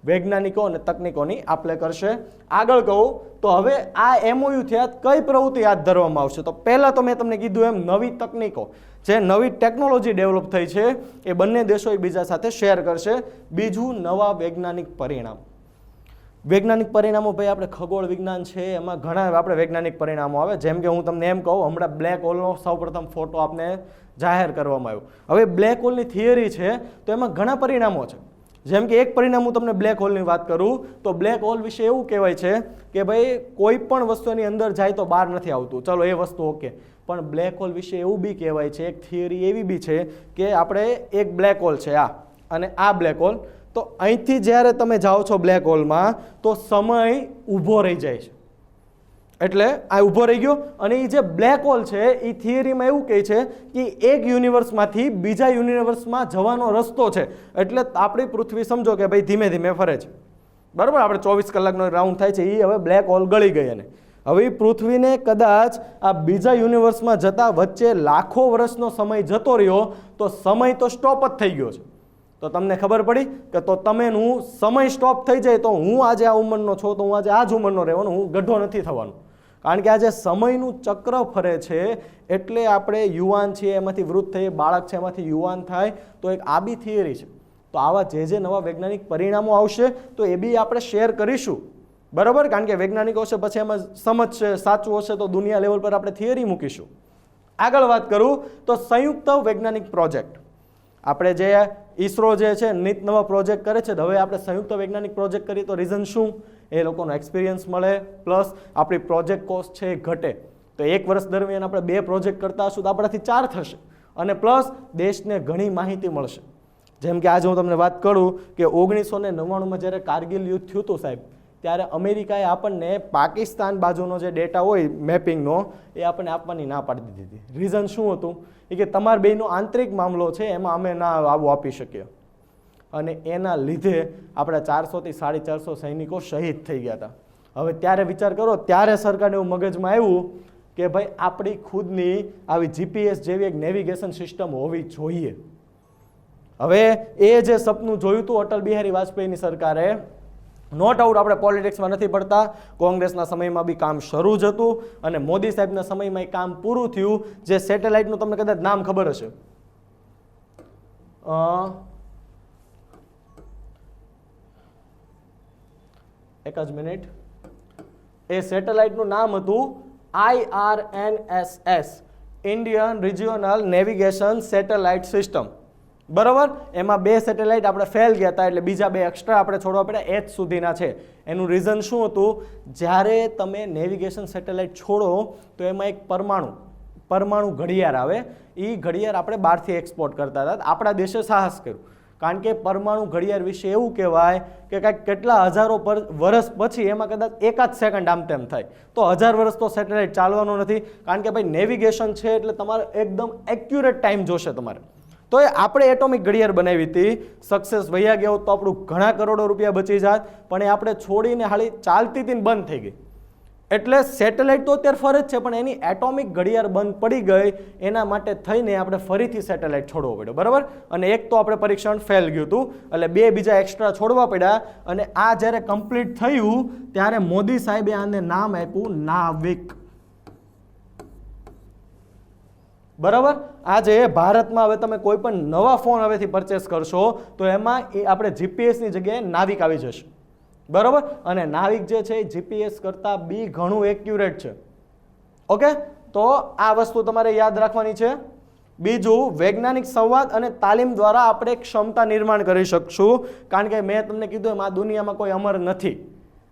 વૈજ્ઞાનિકો અને તકનીકોની આપલે કરશે. આગળ કહું તો હવે આ એમઓયુ થયા કઈ પ્રવૃત્તિ હાથ ધરવામાં આવશે? તો પહેલાં તો મેં તમને કીધું એમ, નવી તકનીકો, જે નવી ટેકનોલોજી ડેવલપ થઈ છે એ બંને દેશો એકબીજા સાથે શેર કરશે. બીજું, નવા વૈજ્ઞાનિક પરિણામ. વૈજ્ઞાનિક પરિણામો ભાઈ, આપણે ખગોળ વિજ્ઞાન છે એમાં ઘણા આપણે વૈજ્ઞાનિક પરિણામો આવે. જેમ કે હું તમને એમ કહું, હમણાં બ્લેક હોલનો સૌપ્રથમ ફોટો આપને જાહેર કરવામાં આવ્યો. હવે બ્લેક હોલની થિયરી છે તો એમાં ઘણા પરિણામો છે. જેમ કે એક પરિણામ હું તમને બ્લેક હોલની વાત કરું તો બ્લેક હોલ વિશે એવું કહેવાય છે કે ભાઈ કોઈ પણ વસ્તુની અંદર જાય તો બહાર નથી આવતું, ચલો એ વસ્તુ ઓકે. પણ બ્લેક હોલ વિશે એવું બી કહેવાય છે, એક થિયરી એવી બી છે કે આપણે એક બ્લેક હોલ છે આ, અને આ બ્લેક હોલ, તો અહીંથી જ્યારે તમે જાઓ છો બ્લેક હોલમાં તો સમય ઊભો રહી જાય છે. એટલે આ ઊભો રહી ગયો, અને એ જે બ્લેક હોલ છે એ થિયરીમાં એવું કહે છે કે એક યુનિવર્સમાંથી બીજા યુનિવર્સમાં જવાનો રસ્તો છે. એટલે આપણી પૃથ્વી સમજો કે ભાઈ ધીમે ધીમે ફરે છે, બરાબર. આપણે 24 કલાકનો રાઉન્ડ થાય છે, એ હવે બ્લેક હોલ ગળી ગઈ, અને હવે પૃથ્વીને કદાચ આ બીજા યુનિવર્સમાં જતા વચ્ચે લાખો વર્ષનો સમય જતો રહ્યો તો સમય તો સ્ટોપ જ થઈ ગયો છે. તો તમને ખબર પડી કે તો તમેનું સમય સ્ટોપ થઈ જાય તો હું આજે આ ઉંમરનો છું તો હું આજે આ જ ઉંમરનો રહેવાનો, હું ગઢો નથી થવાનો. કારણ કે આજે સમયનું ચક્ર ફરે છે, એટલે આપણે યુવાન છીએ એમાંથી વૃદ્ધ થઈએ, બાળક છે એમાંથી યુવાન થાય, તો એક આ બી થિયરી છે. તો આવા જે નવા વૈજ્ઞાનિક પરિણામો આવશે તો એ બી આપણે શેર કરીશું, બરાબર. કારણ કે વૈજ્ઞાનિકો હશે પછી એમાં સમજશે, સાચું હશે તો દુનિયા લેવલ પર આપણે થિયરી મૂકીશું. આગળ વાત કરું તો સંયુક્ત વૈજ્ઞાનિક પ્રોજેક્ટ, આપણે જે ઈસરો જે છે નિત નવા પ્રોજેક્ટ કરે છે, હવે આપણે સંયુક્ત વૈજ્ઞાનિક પ્રોજેક્ટ કરીએ તો રીઝન શું? એ લોકોનો એક્સપિરિયન્સ મળે, પ્લસ આપણી પ્રોજેક્ટ કોસ્ટ છે એ ઘટે. તો 1 વર્ષ દરમિયાન આપણે 2 પ્રોજેક્ટ કરતા હશું તો આપણાથી 4 થશે અને પ્લસ દેશને ઘણી માહિતી મળશે. જેમ કે આજે હું તમને વાત કરું કે 1999માં જ્યારે કારગિલ યુદ્ધ થયું હતું સાહેબ, ત્યારે અમેરિકાએ આપણને પાકિસ્તાન બાજુનો જે ડેટા હોય મેપિંગનો એ આપણને આપવાની ના પાડી દીધી હતી. રીઝન શું હતું? એ કે તમારા બેનો આંતરિક મામલો છે, એમાં અમે ના આવું આપી શકીએ. અને એના લીધે આપણા 400 થી 450 સૈનિકો શહીદ થઈ ગયા હતા. હવે ત્યારે વિચાર કરો, ત્યારે સરકારને એવું મગજમાં આવ્યું કે ભાઈ આપણી ખુદની આવી જીપીએસ જેવી એક નેવિગેશન સિસ્ટમ હોવી જોઈએ. હવે એ જે સપનું જોયું હતું અટલ બિહારી વાજપેયીની સરકારે, નો ડાઉટ આપણે પોલિટિક્સમાં નથી પડતા, કોંગ્રેસના સમયમાં બી કામ શરૂ જ હતું અને મોદી સાહેબના સમયમાં એ કામ પૂરું થયું. જે સેટેલાઇટનું તમને કદાચ નામ ખબર હશે, એક જ મિનિટ, એ સેટેલાઇટનું નામ હતું IRNSS, Indian regional navigation satellite system. બરાબર, એમાં 2 સેટેલાઇટ આપણે ફેલ ગયા હતા, એટલે બીજા 2 એક્સ્ટ્રા આપણે છોડવા પડ્યા, H સુધીના છે. એનું રીઝન શું હતું? જ્યારે તમે નેવિગેશન સેટેલાઇટ છોડો તો એમાં એક પરમાણુ ઘડિયાળ આવે, એ ઘડિયાળ આપણે બહારથી એક્સપોર્ટ કરતા હતા. આપણા દેશે સાહસ કર્યું, કારણ કે પરમાણુ ઘડિયાળ વિશે એવું કહેવાય કે કાંઈક કેટલા હજારો વર્ષ પછી એમાં કદાચ 1 સેકન્ડ આમ તેમ થાય, તો 1000 વર્ષ તો સેટેલાઇટ ચાલવાનો નથી, કારણ કે ભાઈ નેવિગેશન છે એટલે તમારે એકદમ એક્યુરેટ ટાઈમ જોશે તમારે. તો એ આપણે એટોમિક ઘડિયાળ બનાવી હતી, સક્સેસ વયા ગયા હોત તો આપણું ઘણા કરોડો રૂપિયા બચી જાત, પણ એ આપણે છોડીને હાલી ચાલતી હતી ને બંધ થઈ ગઈ. એટલે સેટેલાઇટ તો અત્યારે ફરે જ છે, પણ એની એટોમિક ઘડિયાળ બંધ પડી ગઈ, એના માટે થઈને આપણે ફરીથી સેટેલાઇટ છોડવો પડ્યો. બરાબર, અને એક તો આપણે પરીક્ષણ ફેલ ગયું હતું, એટલે 2 બીજા એક્સ્ટ્રા છોડવા પડ્યા. અને આ જ્યારે કમ્પ્લીટ થયું ત્યારે મોદી સાહેબે આને નામ આપ્યું નાવિક. બરાબર, આજે ભારતમાં હવે તમે કોઈ પણ નવા ફોન હવેથી પરચેસ કરશો તો એમાં એ આપણે જીપીએસની જગ્યાએ નાવિક આવી જશે. બરાબર, અને નાવિક જે છે એ જીપીએસ કરતાં બી ઘણું એક્યુરેટ છે. ઓકે, તો આ વસ્તુ તમારે યાદ રાખવાની છે. બીજું, વૈજ્ઞાનિક સંવાદ અને તાલીમ દ્વારા આપણે ક્ષમતા નિર્માણ કરી શકશું, કારણ કે મેં તમને કીધું એમ આ દુનિયામાં કોઈ અમર નથી.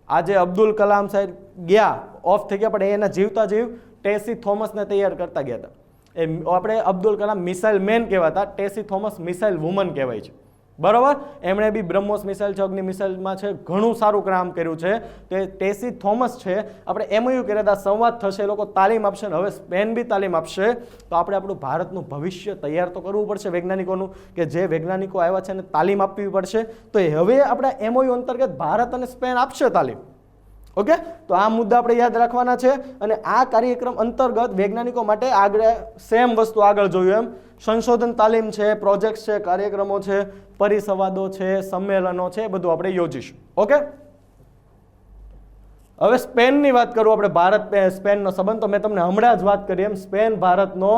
આજે અબ્દુલ કલામ સાહેબ ગયા, ઓફ થઈ ગયા, પણ એના જીવતા જીવ ટેસી થોમસને તૈયાર કરતા ગયા હતા. એ આપણે અબ્દુલ કલામ મિસાઇલ મેન કહેવાતા, ટેસી થોમસ મિસાઇલ વુમન કહેવાય છે. બરાબર, એમણે બી બ્રહ્મોસ મિસાઇલ છે, અગ્નિ મિસાઇલમાં છે, ઘણું સારું કામ કર્યું છે. તો એ ટેસી થોમસ છે, આપણે એમયુ કર્યા હતા, સંવાદ થશે, એ લોકો તાલીમ આપશે, હવે સ્પેન બી તાલીમ આપશે. તો આપણે આપણું ભારતનું ભવિષ્ય તૈયાર તો કરવું પડશે વૈજ્ઞાનિકોનું, કે જે વૈજ્ઞાનિકો આવ્યા છે એને તાલીમ આપવી પડશે. તો હવે આપણા એમઓયુ અંતર્ગત ભારત અને સ્પેન આપશે તાલીમ. ઓકે, તો આ મુદ્દા આપણે યાદ રાખવાના છે. અને આ કાર્યક્રમ અંતર્ગત વૈજ્ઞાનિકો માટે આગળ સેમ વસ્તુ આગળ જોયું એમ સંશોધન તાલીમ છે, પ્રોજેક્ટ છે, કાર્યક્રમો છે, પરિસંવાદો છે, સંમેલનો છે, એ બધું આપણે યોજીશું. ઓકે, હવે સ્પેનની વાત કરું આપણે, ભારત સ્પેનનો સંબંધ. તો મેં તમને હમણાં જ વાત કરી એમ સ્પેન ભારતનો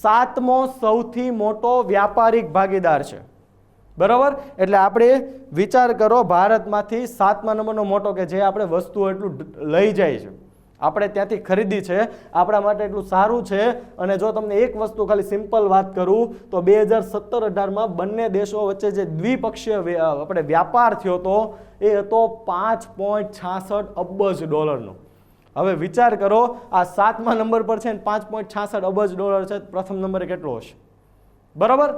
7મો સૌથી મોટો વ્યાપારિક ભાગીદાર છે. બરાબર, એટલે આપણે વિચાર કરો, ભારતમાંથી 7મા નંબરનો મોટો, કે જે આપણે વસ્તુ એટલું લઈ જાય છે, આપણે ત્યાંથી ખરીદી છે, આપણા માટે એટલું સારું છે. અને જો તમને એક વસ્તુ ખાલી સિમ્પલ વાત કરું તો 2017-18માં બંને દેશો વચ્ચે જે દ્વિપક્ષીય આપણે વ્યાપાર થયો હતો એ હતો $5.66 અબજ. હવે વિચાર કરો, આ 7મા નંબર પર છે ને $5.66 અબજ છે, પ્રથમ નંબરે કેટલો હશે? બરાબર,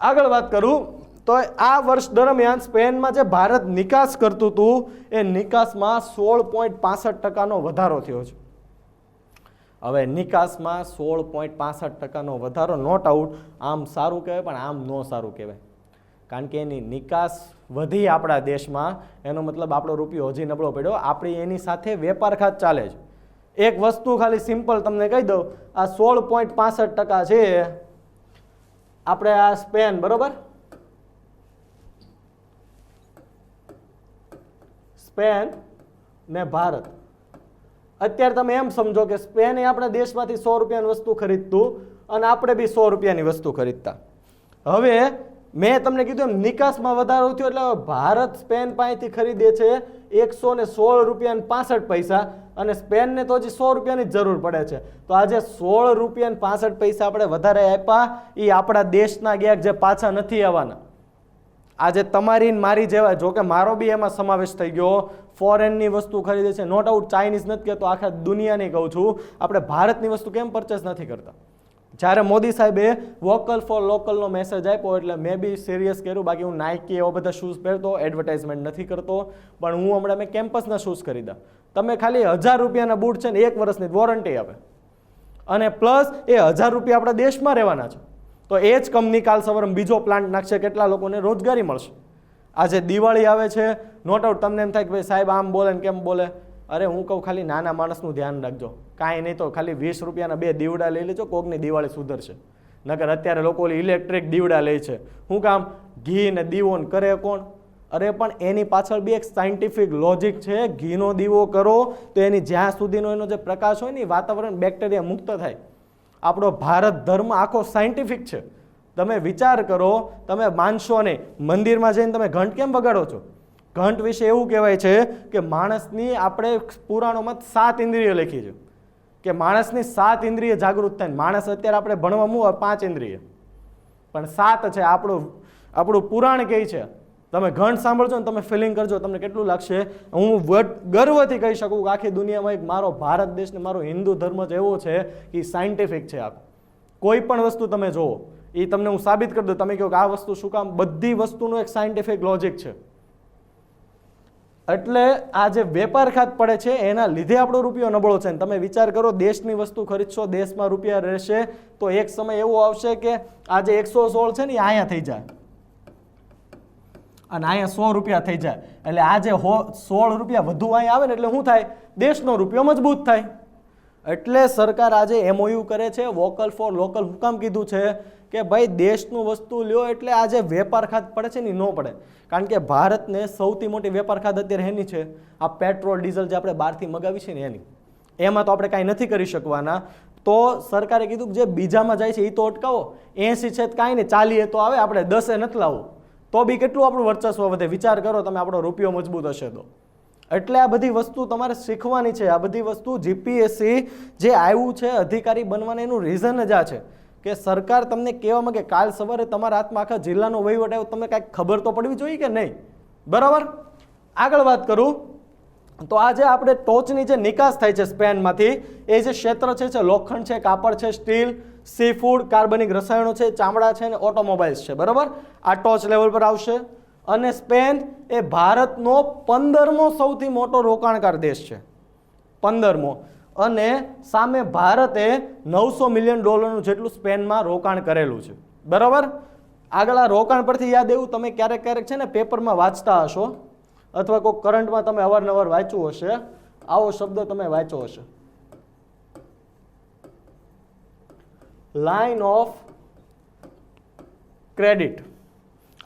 આગળ વાત કરું તો આ વર્ષ દરમિયાન સ્પેનમાં જે ભારત નિકાસ કરતું હતું એ નિકાસમાં 16.65% વધારો થયો છે. હવે નિકાસમાં 16.65% વધારો નોટ આઉટ આમ સારું કહેવાય, પણ આમ ન સારું કહેવાય, કારણ કે એની નિકાસ વધી આપણા દેશમાં, એનો મતલબ આપણો રૂપિયો હજી નબળો પડ્યો, આપણી એની સાથે વેપાર ખાત ચાલે છે. એક વસ્તુ ખાલી સિમ્પલ તમને કહી દઉં, આ 16.65% છે આપણે આ સ્પેન, બરોબર, સ્પેન ને ભારત, અત્યારે તમે એમ સમજો કે સ્પેન એ આપણા દેશમાંથી 100 રૂપિયાની વસ્તુ ખરીદતું અને આપણે બી 100 રૂપિયાની વસ્તુ ખરીદતા. હવે મેં તમને કીધું એમ નિકાસમાં વધારો થયો, એટલે ભારત સ્પેન પાસેથી ખરીદે છે 116 રૂપિયા ને 65 પૈસા, અને સ્પેનને તો હજી 100 રૂપિયાની જ જરૂર પડે છે. તો આજે 16 રૂપિયા ને 65 પૈસા આપણે વધારે આપ્યા, એ આપણા દેશના ગયા જે પાછા નથી આવવાના. આજે તમારી ને મારી જેવા, જો કે મારો બી એમાં સમાવેશ થઈ ગયો, ફોરેનની વસ્તુ ખરીદે છે. નો ડાઉટ ચાઇનીઝ નથી કહેતો, આખા દુનિયાની કહું છું. આપણે ભારતની વસ્તુ કેમ પરચેસ નથી કરતા? જ્યારે મોદી સાહેબે વોકલ ફોર લોકલનો મેસેજ આપ્યો એટલે મેં બી સિરિયસ કર્યું. બાકી હું નાઇકી એવા બધા શૂઝ પહેરતો, એડવર્ટાઇઝમેન્ટ નથી કરતો, પણ હું હમણાં મેં કેમ્પસના શૂઝ ખરીદ્યા. તમે ખાલી 1000 રૂપિયાના બૂટ છે ને 1 વર્ષની વોરંટી આપે, અને પ્લસ એ 1000 રૂપિયા આપણા દેશમાં રહેવાના છે. તો એ જ કંપની કાલ સવારે બીજો પ્લાન્ટ નાખશે, કેટલા લોકોને રોજગારી મળશે. આજે દિવાળી આવે છે, નો ડાઉટ તમને એમ થાય કે ભાઈ સાહેબ આમ બોલે ને કેમ બોલે. અરે હું કહું ખાલી નાના માણસનું ધ્યાન રાખજો, કાંઈ નહીં તો ખાલી 20 રૂપિયાના 2 દીવડા લઈ લેજો, કોકની દિવાળી સુધરશે. નકર અત્યારે લોકો ઇલેક્ટ્રિક દીવડા લે છે. શું કામ? ઘી ને દીવો ને કરે કોણ? અરે પણ એની પાછળ બી એક સાયન્ટિફિક લોજિક છે. ઘીનો દીવો કરો તો એની જ્યાં સુધીનો એનો જે પ્રકાશ હોય ને વાતાવરણ બેક્ટેરિયા મુક્ત થાય. આપણો ભારત ધર્મ આખો સાયન્ટિફિક છે. તમે વિચાર કરો, તમે માનશો નહીં, મંદિરમાં જઈને તમે ઘંટ કેમ વગાડો છો? ઘંટ વિશે એવું કહેવાય છે કે માણસની, આપણે પુરાણોમાં 7 ઇન્દ્રિય લખી છે કે માણસની 7 ઇન્દ્રિય જાગૃત થાય. માણસ અત્યારે આપણે ભણવા 5 ઇન્દ્રિય, પણ 7 છે. આપણું પુરાણ કહે છે. તમે ઘંટ સાંભળજો ને તમે ફિલિંગ કરજો, તમને કેટલું લાગશે. હું ગર્વથી કહી શકું કે આખી દુનિયામાં એક મારો ભારત દેશ ને મારો હિન્દુ ધર્મ જ એવો છે કે સાયન્ટિફિક છે. આખું કોઈ પણ વસ્તુ તમે જુઓ એ તમને હું સાબિત કરી દઉં. તમે કહો કે આ વસ્તુ શું કામ? બધી વસ્તુનું એક સાયન્ટિફિક લોજિક છે. એટલે આ જે વેપાર ખાત પડે છે એના લીધે આપણો રૂપિયો નબળો છે. તમે વિચાર કરો, દેશની વસ્તુ ખરીદશો, દેશમાં રૂપિયા રહેશે, તો એક સમય એવો આવશે કે આજે 116 છે ને અહીંયા થઈ જાય અને અહીંયા 100 રૂપિયા થઈ જાય. એટલે આજે 16 રૂપિયા વધુ અહીંયા આવે ને એટલે શું થાય? દેશનો રૂપિયો મજબૂત થાય. એટલે સરકાર આજે MOU કરે છે, વોકલ ફોર લોકલ. હું કામ કીધું છે કે ભાઈ દેશનું વસ્તુ લ્યો, એટલે આજે વેપાર ખાત પડે છે ને ન પડે. કારણ કે ભારતને સૌથી મોટી વેપાર ખાત અત્યારે એની છે, આ પેટ્રોલ ડીઝલ જે આપણે બહારથી મગાવી છે ને એની. એમાં તો આપણે કાંઈ નથી કરી શકવાના. તો સરકારે કીધું કે જે બીજામાં જાય છે એ તો અટકાવો. 80 છે કાંઈ નહીં, 40 તો આવે, આપણે 10 નથી લાવવું તો બી કેટલું આપણું વર્ચસ્વ વધે. વિચાર કરો તમે, આપણો રૂપિયો મજબૂત હશે તો. એટલે આ બધી વસ્તુ તમારે શીખવાની છે. આ બધી વસ્તુ GPSC જે આવ્યું છે અધિકારી બનવાને, એનું રીઝન જ આ છે કે સરકાર તમને કહેવામાં કે કાલ સવારે તમારા હાથમાં આખા જિલ્લાનો વહીવટ આવ્યો, તમને કાંઈક ખબર તો પડવી જોઈએ કે નહીં? બરાબર. આગળ વાત કરું તો આજે આપણે ટોચની જે નિકાસ થાય છે સ્પેનમાંથી, એ જે ક્ષેત્ર છે લોખંડ છે, કાપડ છે, સ્ટીલ, સી ફૂડ, કાર્બનિક રસાયણો છે, ચામડા છે અને ઓટોમોબાઈલ્સ છે. બરાબર. આ ટોચ લેવલ પર આવશે. અને સ્પેન એ ભારતનો 15મો સૌથી મોટો રોકાણકાર દેશ છે, 15મો. અને સામે ભારતે $900 મિલિયન જેટલું સ્પેનમાં રોકાણ કરેલું છે. બરાબર. આગળ આ રોકાણ પરથી યાદ એવું, તમે ક્યારેક ક્યારેક છે ને પેપરમાં વાંચતા હશો અથવા કોઈ કરંટમાં તમે અવારનવાર વાંચ્યું હશે, આવો શબ્દ તમે વાંચ્યો હશે, લાઇન ઓફ ક્રેડિટ.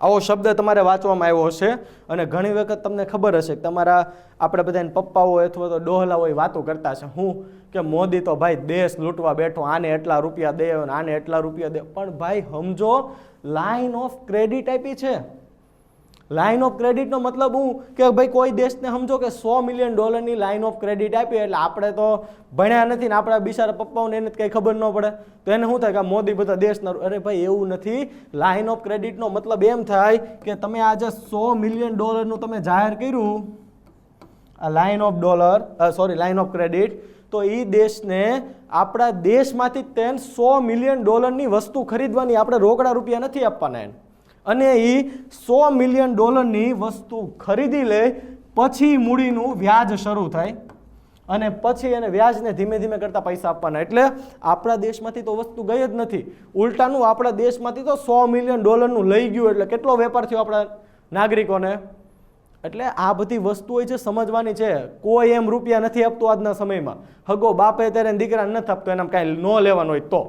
આવો શબ્દ તમારે વાંચવામાં આવ્યો હશે. અને ઘણી વખત તમને ખબર હશે કે તમારા આપણે બધાને પપ્પાઓ અથવા તો ડોહલા હોય વાતો કરતા છે હું કે મોદી તો ભાઈ દેશ લૂંટવા બેઠો, આને એટલા રૂપિયા દે અને આને એટલા રૂપિયા દે. પણ ભાઈ સમજો, લાઇન ઓફ ક્રેડિટ આપી છે. લાઇન ઓફ ક્રેડિટનો મતલબ હું કે ભાઈ કોઈ દેશને સમજો કે $100 મિલિયન ની લાઇન ઓફ ક્રેડિટ આપી, એટલે આપણે તો ભણ્યા નથી ને આપણા બિચારા પપ્પાઓને એને કંઈ ખબર ન પડે તો એને શું થાય કે મોદી બધા દેશના. અરે ભાઈ એવું નથી. લાઇન ઓફ ક્રેડિટનો મતલબ એમ થાય કે તમે આજે $100 મિલિયન નું તમે જાહેર કર્યું, આ line of line of credit, તો એ દેશને આપણા દેશમાંથી $100 મિલિયન ની વસ્તુ ખરીદવાની, આપણે રોકડા રૂપિયા નથી આપવાના એને. અને એ $100 મિલિયન ની વસ્તુ ખરીદી લે, પછી મૂડીનું વ્યાજ શરૂ થાય અને પછી એને વ્યાજને ધીમે ધીમે કરતા પૈસા આપવાના. એટલે આપણા દેશમાંથી તો વસ્તુ ગઈ જ નથી, ઉલટાનું આપણા દેશમાંથી તો $100 મિલિયન નું લઈ ગયું. એટલે કેટલો વેપાર થયો આપણા નાગરિકોને. એટલે આ બધી વસ્તુઓ છે સમજવાની છે. કોઈ એમ રૂપિયા નથી આપતું આજના સમયમાં. હગો બાપે ત્યારે દીકરાને નથી આપતો, એના કાંઈ ન લેવાનું હોય તો.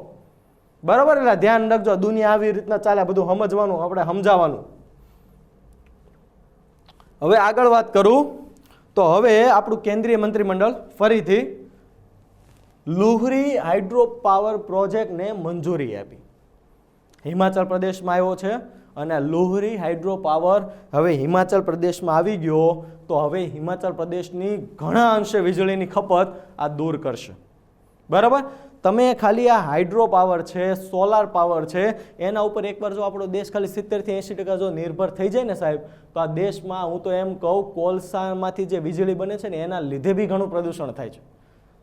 બરાબર. એટલે ધ્યાન રાખજો, દુનિયા આવી રીતના ચાલે, બધું સમજવાનું, આપણે સમજાવવાનું. હવે આગળ વાત કરું તો હવે આપણું કેન્દ્રીય મંત્રીમંડળ ફરીથી લુહરી હાઇડ્રો પાવર પ્રોજેક્ટને મંજૂરી આપી. હિમાચલ પ્રદેશમાં આવ્યો છે અને લુહરી હાઇડ્રો પાવર હવે હિમાચલ પ્રદેશમાં આવી ગયો, તો હવે હિમાચલ પ્રદેશની ઘણા અંશે વીજળીની ખપત આ દૂર કરશે. બરાબર. તમે ખાલી આ હાઇડ્રો પાવર છે, સોલાર પાવર છે, એના ઉપર એકવાર જો આપણો દેશ ખાલી 70 થી 80% જો નિર્ભર થઈ જાય ને સાહેબ, તો આ દેશમાં હું તો એમ કહું કોલસામાંથી જે વીજળી બને છે ને એના લીધે બી ઘણું પ્રદૂષણ થાય છે.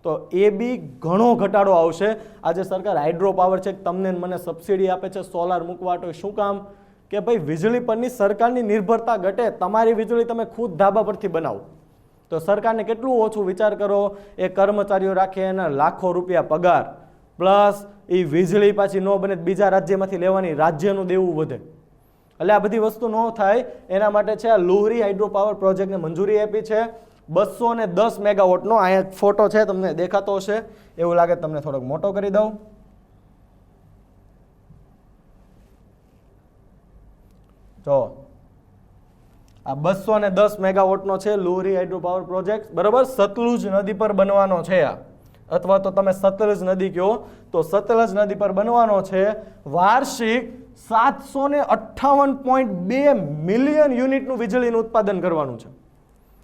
તો એ બી ઘણો ઘટાડો આવશે. આજે સરકાર હાઇડ્રો પાવર છે તમને મને સબસિડી આપે છે સોલાર મૂકવા, તો શું કામ કે ભાઈ વીજળી પરની સરકારની નિર્ભરતા ઘટે. તમારી વીજળી તમે ખુદ ધાબા પરથી બનાવો તો સરકારને કેટલું ઓછું. વિચાર કરો, એ કર્મચારીઓ રાખે એના લાખો રૂપિયા પગાર, પ્લસ એ વીજળી પાછી ન બને બીજા રાજ્યમાંથી લેવાની, રાજ્યનું દેવું વધે. એટલે આ બધી વસ્તુ ન થાય એના માટે છે આ લુહરી હાઇડ્રો પાવર પ્રોજેક્ટને મંજૂરી આપી છે 210 મેગાવોટનો. અહીંયા ફોટો છે તમને દેખાતો હશે, એવું લાગે તમને થોડોક મોટો કરી દઉં. જો આ 210 મેગાવોટનો છે લુહરી હાઇડ્રો પાવર પ્રોજેક્ટ. બરાબર, સતલુજ નદી પર બનવાનો છે આ, અથવા તો તમે સતલજ નદી કહો તો સતલજ નદી પર બનવાનો છે. વાર્ષિક 758.2 મિલિયન યુનિટનું વીજળીનું ઉત્પાદન કરવાનું છે.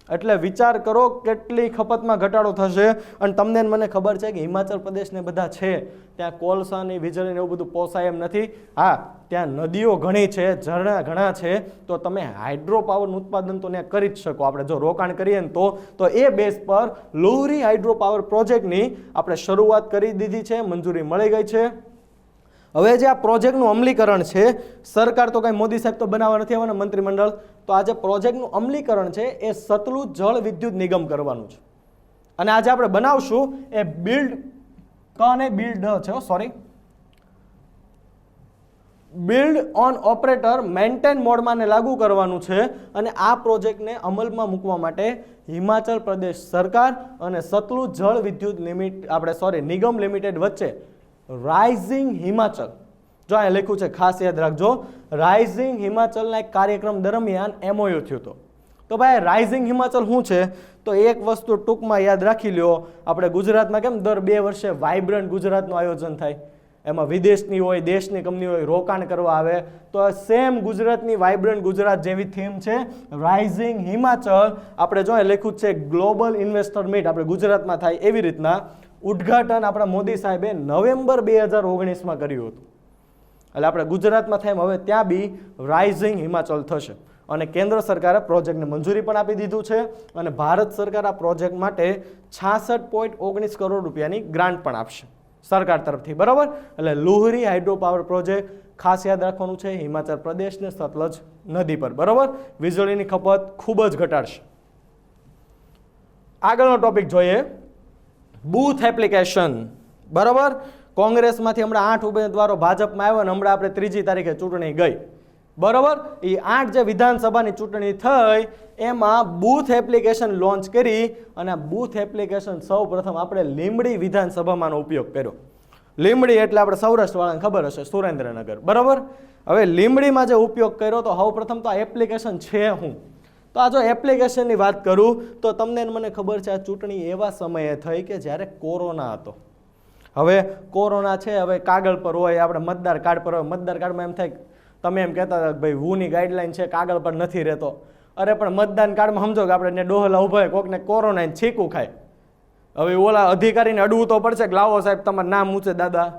એટલે વિચાર કરો કેટલી ખપતમાં ઘટાડો થશે. અને તમને મને ખબર છે કે હિમાચલ પ્રદેશને બધા છે ત્યાં કોલસાની વીજળીને એવું બધું પોસાય એમ નથી. હા, ત્યાં નદીઓ ઘણી છે, ઝરણા ઘણા છે, તો તમે હાઇડ્રો પાવરનું ઉત્પાદન તો ત્યાં કરી જ શકો. આપણે જો રોકાણ કરીએ ને તો એ બેઝ પર લુહરી હાઇડ્રો પાવર પ્રોજેક્ટની આપણે શરૂઆત કરી દીધી છે, મંજૂરી મળી ગઈ છે. હવે જે આ પ્રોજેક્ટનું અમલીકરણ છે, સરકાર તો કંઈ મોદી સાહેબ તો બનાવવા નથી આવવાના મંત્રીમંડળ, તો આ જે પ્રોજેક્ટનું અમલીકરણ છે એ સતલુજ જળ વિદ્યુત નિગમ કરવાનું છે. અને આજે આપણે બનાવશું એ બિલ્ડ ઓન ઓપરેટર મેન્ટેન મોડમાં ને લાગુ કરવાનું છે. અને આ પ્રોજેક્ટને અમલમાં મૂકવા માટે હિમાચલ પ્રદેશ સરકાર અને સતલુજ જળ વિદ્યુત નિગમ લિમિટેડ વચ્ચે રાઇઝિંગ હિમાચલ, જો અહીંયા લખ્યું છે ખાસ યાદ રાખજો, રાઇઝિંગ હિમાચલના એક કાર્યક્રમ દરમિયાન MOU થયું હતું. તો ભાઈ રાઇઝિંગ હિમાચલ શું છે, તો એક વસ્તુ ટૂંકમાં યાદ રાખી લ્યો. આપણે ગુજરાતમાં કેમ દર 2 વર્ષે વાઇબ્રન્ટ ગુજરાતનું આયોજન થાય, એમાં વિદેશની હોય દેશની કંપની હોય રોકાણ કરવા આવે, તો સેમ ગુજરાતની વાઇબ્રન્ટ ગુજરાત જેવી થીમ છે રાઇઝિંગ હિમાચલ. આપણે જો લખ્યું છે ગ્લોબલ ઇન્વેસ્ટર મીટ આપણે ગુજરાતમાં થાય એવી રીતના ઉદ્ઘાટન આપણા મોદી સાહેબે નવેમ્બર 2019માં કર્યું હતું. એટલે આપણે ગુજરાતમાં થાય હવે ત્યાં બી રાઇઝિંગ હિમાચલ થશે. અને કેન્દ્ર સરકારે પ્રોજેક્ટને મંજૂરી પણ આપી દીધું છે. અને ભારત સરકાર આ પ્રોજેક્ટ માટે 66.19 કરોડ રૂપિયાની ગ્રાન્ટ પણ આપશે સરકાર તરફથી. બરાબર, એટલે લુહરી હાઇડ્રો પાવર પ્રોજેક્ટ ખાસ યાદ રાખવાનું છે હિમાચલ પ્રદેશને સતલજ નદી પર. બરાબર, વીજળીની ખપત ખૂબ જ ઘટાડશે. આગળનો ટોપિક જોઈએ, બૂથ એપ્લિકેશન. બરાબર, કોંગ્રેસમાંથી હમણાં 8 ઉમેદવારો ભાજપમાં આવ્યા અને હમણાં આપણે 3જી તારીખે ચૂંટણી ગઈ. બરાબર, એ 8 જે વિધાનસભાની ચૂંટણી થઈ એમાં બૂથ એપ્લિકેશન લોન્ચ કરી. અને આ બૂથ એપ્લિકેશન સૌ પ્રથમ આપણે લીંબડી વિધાનસભામાંનો ઉપયોગ કર્યો. લીંબડી એટલે આપણે સૌરાષ્ટ્રવાળાને ખબર હશે, સુરેન્દ્રનગર. બરાબર, હવે લીંબડીમાં જે ઉપયોગ કર્યો તો સૌ પ્રથમ તો આ એપ્લિકેશન છે હું તો આ જો એપ્લિકેશનની વાત કરું તો તમને મને ખબર છે આ ચૂંટણી એવા સમયે થઈ કે જ્યારે કોરોના હતો. હવે કોરોના છે, હવે કાગળ પર હોય, આપણે મતદાર કાર્ડ પર હોય. મતદાર કાર્ડમાં એમ થાય, તમે એમ કહેતા હતા કે ભાઈ હુની ગાઈડલાઈન છે કાગળ પર નથી રહેતો. અરે પણ મતદાન કાર્ડમાં સમજો કે આપણે ડોહલા ઉભા હોય, કોકને કોરોના છીકું ખાય. હવે ઓલા અધિકારીને અડવું તો પડશે કે લાવો સાહેબ તમારું નામ ઊંચે દાદા,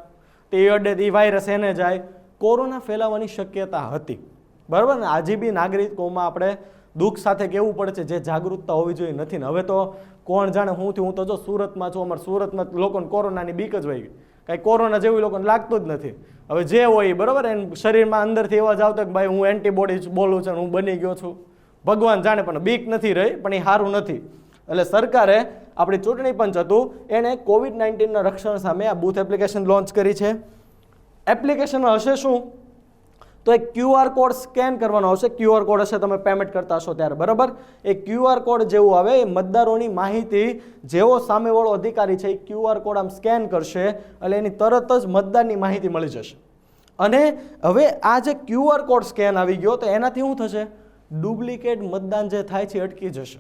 તે અડે એ વાયરસ એને જાય. કોરોના ફેલાવાની શક્યતા હતી. બરાબર ને, આજે બી નાગરિકોમાં આપણે દુઃખ સાથે કહેવું પડે છે જે જાગૃતતા હોવી જોઈએ નથી ને. હવે તો કોણ જાણે હું થયું, હું તો જો સુરતમાં છું, અમારે સુરતમાં લોકોને કોરોનાની બીક જ વહી ગઈ. કાંઈ કોરોના જેવું લોકોને લાગતું જ નથી. હવે જે હોય બરાબર, એને શરીરમાં અંદરથી એવા જ આવતો કે ભાઈ હું એન્ટીબોડી બોલું છું, હું બની ગયો છું. ભગવાન જાણે પણ બીક નથી રહી, પણ એ સારું નથી. એટલે સરકારે આપણી ચૂંટણી પંચ હતું એણે COVID-19ના રક્ષણ સામે આ બૂથ એપ્લિકેશન લોન્ચ કરી છે. એપ્લિકેશનમાં હશે શું, તો એક QR કોડ સ્કેન કરવાનો આવશે. QR કોડ હશે, તમે પેમેન્ટ કરતા હશો ત્યારે. બરાબર, એ QR કોડ જેવું આવે, એ મતદારોની માહિતી જેવો સામેવાળો અધિકારી છે એ QR કોડ આમ સ્કેન કરશે એટલે એની તરત જ મતદારની માહિતી મળી જશે. અને હવે આ જે QR કોડ સ્કેન આવી ગયો તો એનાથી શું થશે, ડુપ્લિકેટ મતદાન જે થાય છે અટકી જશે.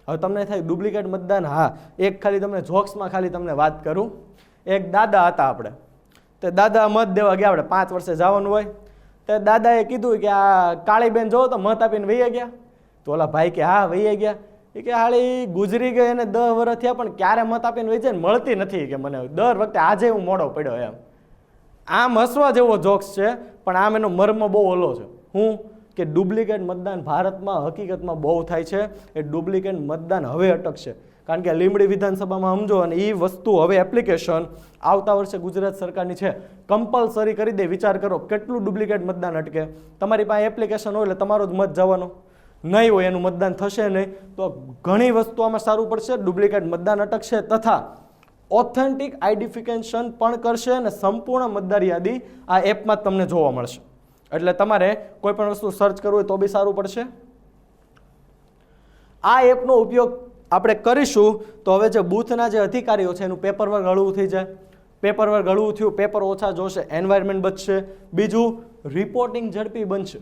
હવે તમને થાય ડુપ્લિકેટ મતદાન, હા, એક ખાલી તમને જોક્સમાં ખાલી તમને વાત કરું. એક દાદા હતા આપણે, તે દાદા મત દેવા ગયા, આપણે 5 વર્ષે જવાનું હોય. તો દાદાએ કીધું કે આ કાળીબેન જોવો તો મત આપીને વહી ગયા. તો ઓલા ભાઈ કે હા વહી ગયા. એ કે હાળી ગુજરી ગઈ અને 10 વર્ષ થયા પણ ક્યારે મત આપીને વહી જાય ને મળતી નથી કે મને દર વખતે આજે હું મોડો પડ્યો એમ. આમ હસવા જેવો જોક્સ છે પણ આમ એનો મર્મ બહુ ઓલો છે. હું કે ડુપ્લિકેટ મતદાન ભારતમાં હકીકતમાં બહુ થાય છે. એ ડુપ્લિકેટ મતદાન હવે અટકશે કારણ કે લીંબડી વિધાનસભામાં સમજો અને એ વસ્તુ હવે એપ્લિકેશન આવતા વર્ષે ગુજરાત સરકારની છે, કમ્પલસરી કરી દે. વિચાર કરો કેટલું ડુપ્લિકેટ મતદાન અટકે. તમારી પાસે એપ્લિકેશન હોય એટલે તમારો જ મત જવાનો, નહીં હોય એનું મતદાન થશે નહીં. તો ઘણી વસ્તુ આમાં સારું પડશે, ડુપ્લિકેટ મતદાન અટકશે તથા ઓથેન્ટિક આઈડેન્ટિફિકેશન પણ કરશે અને સંપૂર્ણ મતદાર યાદી આ એપમાં તમને જોવા મળશે. એટલે તમારે કોઈ પણ વસ્તુ સર્ચ કરવું હોય તો બી સારું પડશે. આ એપનો ઉપયોગ આપણે કરીશું તો હવે જે બૂથના જે અધિકારીઓ છે એનું પેપર વર્ક હળવું થઈ જાય. પેપર વર્ક હળવું થયું, પેપર ઓછા જોશે, એન્વાયરમેન્ટ બચશે. બીજું રિપોર્ટિંગ ઝડપી બનશે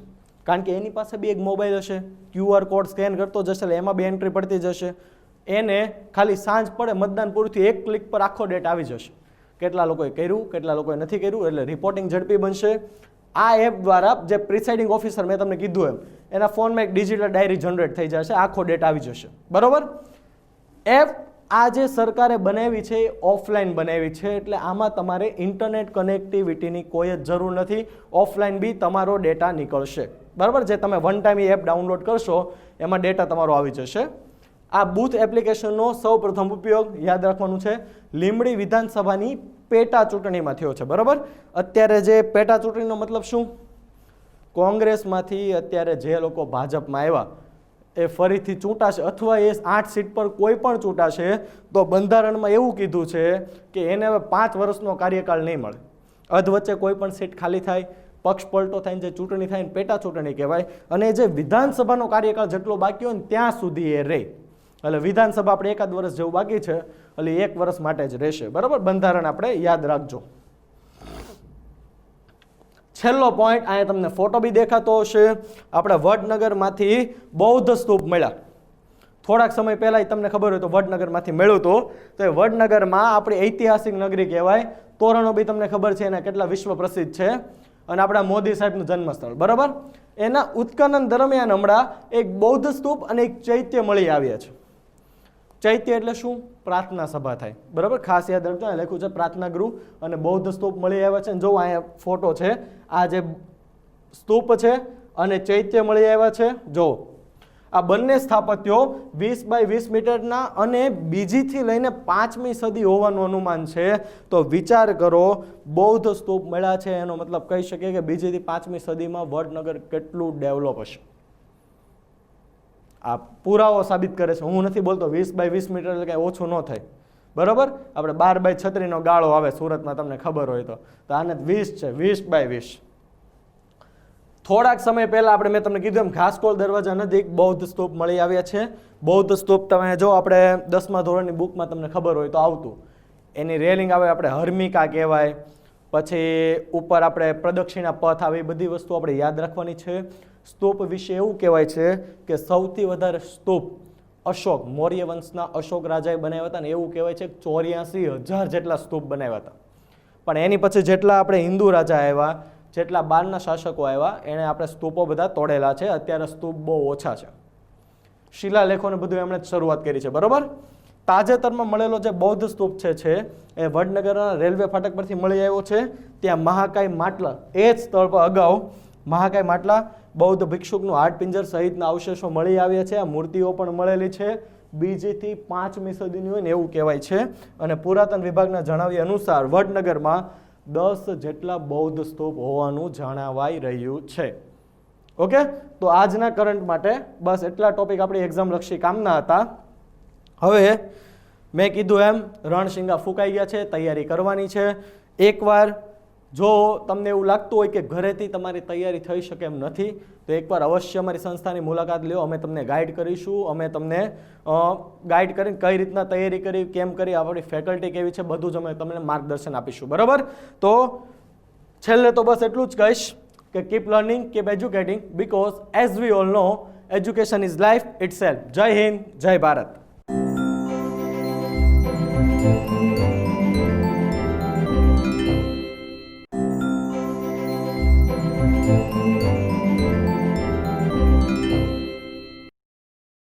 કારણ કે એની પાસે બી એક મોબાઈલ હશે, QR કોડ સ્કેન કરતો જશે એટલે એમાં બી એન્ટ્રી પડતી જશે. એને ખાલી સાંજ પડે મતદાન પૂરું થયું, એક ક્લિક પર આખો ડેટ આવી જશે, કેટલા લોકોએ કર્યું કેટલા લોકોએ નથી કર્યું. એટલે રિપોર્ટિંગ ઝડપી બનશે. આ એપ દ્વારા જે પ્રિસાઇડિંગ ઓફિસર મેં તમને કીધું એમ એના ફોનમાં એક ડિજિટલ ડાયરી જનરેટ થઈ જશે, આખો ડેટ આવી જશે. બરોબર. એપ આ જે સરકારે બનાવી છે એ ઓફલાઈન બનાવી છે એટલે આમાં તમારે ઇન્ટરનેટ કનેક્ટિવિટીની કોઈ જ જરૂર નથી. ઓફલાઈન બી તમારો ડેટા નીકળશે. બરાબર. જે તમે વન ટાઈમ એપ ડાઉનલોડ કરશો એમાં ડેટા તમારો આવી જશે. આ બૂથ એપ્લિકેશનનો સૌ પ્રથમ ઉપયોગ યાદ રાખવાનું છે લીંબડી વિધાનસભાની પેટા ચૂંટણીમાં થયો છે. બરાબર. અત્યારે જે પેટા ચૂંટણીનો મતલબ શું? કોંગ્રેસમાંથી અત્યારે જે લોકો ભાજપમાં આવ્યા એ ફરીથી ચૂંટાશે અથવા એ 8 સીટ પર કોઈ પણ ચૂંટાશે તો બંધારણમાં એવું કીધું છે કે એને હવે 5 વર્ષનો કાર્યકાળ નહીં મળે. અધ વચ્ચે કોઈ પણ સીટ ખાલી થાય, પક્ષ પલટો થાય, જે ચૂંટણી થાય ને પેટા ચૂંટણી કહેવાય. અને જે વિધાનસભાનો કાર્યકાળ જેટલો બાકી હોય ને ત્યાં સુધી એ રહે. એટલે વિધાનસભા આપણે 1 વર્ષ જેવું બાકી છે એટલે 1 વર્ષ માટે જ રહેશે. બરાબર. બંધારણ આપણે યાદ રાખજો. છેલ્લો પોઈન્ટ, અહીંયા તમને ફોટો બી દેખાતો હશે. આપણે વડનગરમાંથી બૌદ્ધ સ્તૂપ મળ્યા. થોડાક સમય પહેલા તમને ખબર હોય તો વડનગરમાંથી મળ્યું હતું. તો એ વડનગરમાં આપણી ઐતિહાસિક નગરી કહેવાય. તોરણો બી તમને ખબર છે એના કેટલા વિશ્વ પ્રસિદ્ધ છે. અને આપણા મોદી સાહેબનું જન્મસ્થળ. બરાબર. એના ઉત્ખનન દરમિયાન હમણાં એક બૌદ્ધ સ્તૂપ અને એક ચૈત્ય મળી આવ્યા છે. ચૈત્ય એટલે શું? પ્રાર્થના સભા થાય. બરાબર. ખાસ યાદ રાખજો, અહીં લખ્યું છે પ્રાર્થના ગૃહ અને બૌદ્ધ સ્તૂપ મળી આવ્યા છે. જો અહીંયા ફોટો છે, આ જે સ્તૂપ છે અને ચૈત્ય મળી આવ્યા છે. જો આ બંને સ્થાપત્યો 20 બાય 20 મીટરના અને બીજીથી લઈને 5મી સદી હોવાનું અનુમાન છે. તો વિચાર કરો, બૌદ્ધ સ્તૂપ મળ્યા છે એનો મતલબ કહી શકીએ કે બીજીથી 5મી સદીમાં વડનગર કેટલું ડેવલપ હશે. આ પુરાવો સાબિત કરે છે. હું નથી બોલતો 20 બાય 20 મીટર એટલે કાંઈ ઓછું ન થાય. બરાબર. આપણે 12 બાય 36નો ગાળો આવે સુરતમાં, તમને ખબર હોય તો આને 20 છે, 20 બાય 20. થોડાક સમય પહેલા આપણે મેં તમને કીધું એમ ઘાસકોલ દરવાજા નજીક બૌદ્ધ સ્તૂપ મળી આવ્યા છે. બૌદ્ધ સ્તૂપ તમે જો આપણે 10મા ધોરણની બુકમાં તમને ખબર હોય તો આવતું. એની રેલિંગ આવે આપણે હર્મિકા કહેવાય. પછી ઉપર આપણે પ્રદક્ષિણા પથ આવે. એ બધી વસ્તુ આપણે યાદ રાખવાની છે. સ્તૂપ વિશે એવું કહેવાય છે કે સૌથી વધારે સ્તૂપ અશોક, મૌર્ય વંશના અશોક રાજાએ બનાવ્યા હતા ને એવું કહેવાય છે 84,000 જેટલા સ્તૂપ બનાવ્યા હતા. પણ એની પછી જેટલા આપણે હિન્દુ રાજા આવ્યા, જેટલા બહારના શાસકો આવ્યા, એણે આપણે સ્તૂપો બધા તોડેલા છે. અત્યારે સ્તૂપ બહુ ઓછા છે. શિલાલેખોને બધું એમણે જ શરૂઆત કરી છે. બરાબર. તાજેતરમાં મળેલો જે બૌદ્ધ સ્તૂપ છે એ વડનગરના રેલવે ફાટક પરથી મળી આવ્યો છે. ત્યાં મહાકાય માટલા, એ જ સ્થળ પર અગાઉ મહાકાય માટલા, બૌદ્ધ ભિક્ષુકનું હાડપિંજર સહિતના અવશેષો મળી આવ્યા છે. આ મૂર્તિઓ પણ મળેલી છે. બીજીથી 5મી સદીની હોય ને એવું કહેવાય છે. અને પુરાતન વિભાગના જણાવ્યા અનુસાર વડનગરમાં 10 જેટલા બૌદ્ધ સ્તૂપ હોવાનું જણાવાઈ રહ્યું છે. ઓકે. તો આજના કરંટ માટે બસ એટલા ટોપિક આપણી એક્ઝામ લક્ષી કામના હતા. હવે મેં કીધું એમ રણશીંગા ફૂંકાઈ ગયા છે, તૈયારી કરવાની છે. એકવાર જો તમને એવું લાગતું હોય કે ઘરેથી તમારી તૈયારી થઈ શકે એમ નથી તો એકવાર અવશ્ય અમારી સંસ્થાની મુલાકાત લ્યો. અમે તમને ગાઈડ કરીશું. અમે તમને ગાઈડ કરીને કઈ રીતના તૈયારી કરી, કેમ કરી, આપણી ફેકલ્ટી કેવી છે, બધું જ અમે તમને માર્ગદર્શન આપીશું. બરાબર. તો છેલ્લે તો બસ એટલું જ કહીશ કે keep learning, keep educating, because as we all know education is life itself. જય હિન્દ, જય ભારત.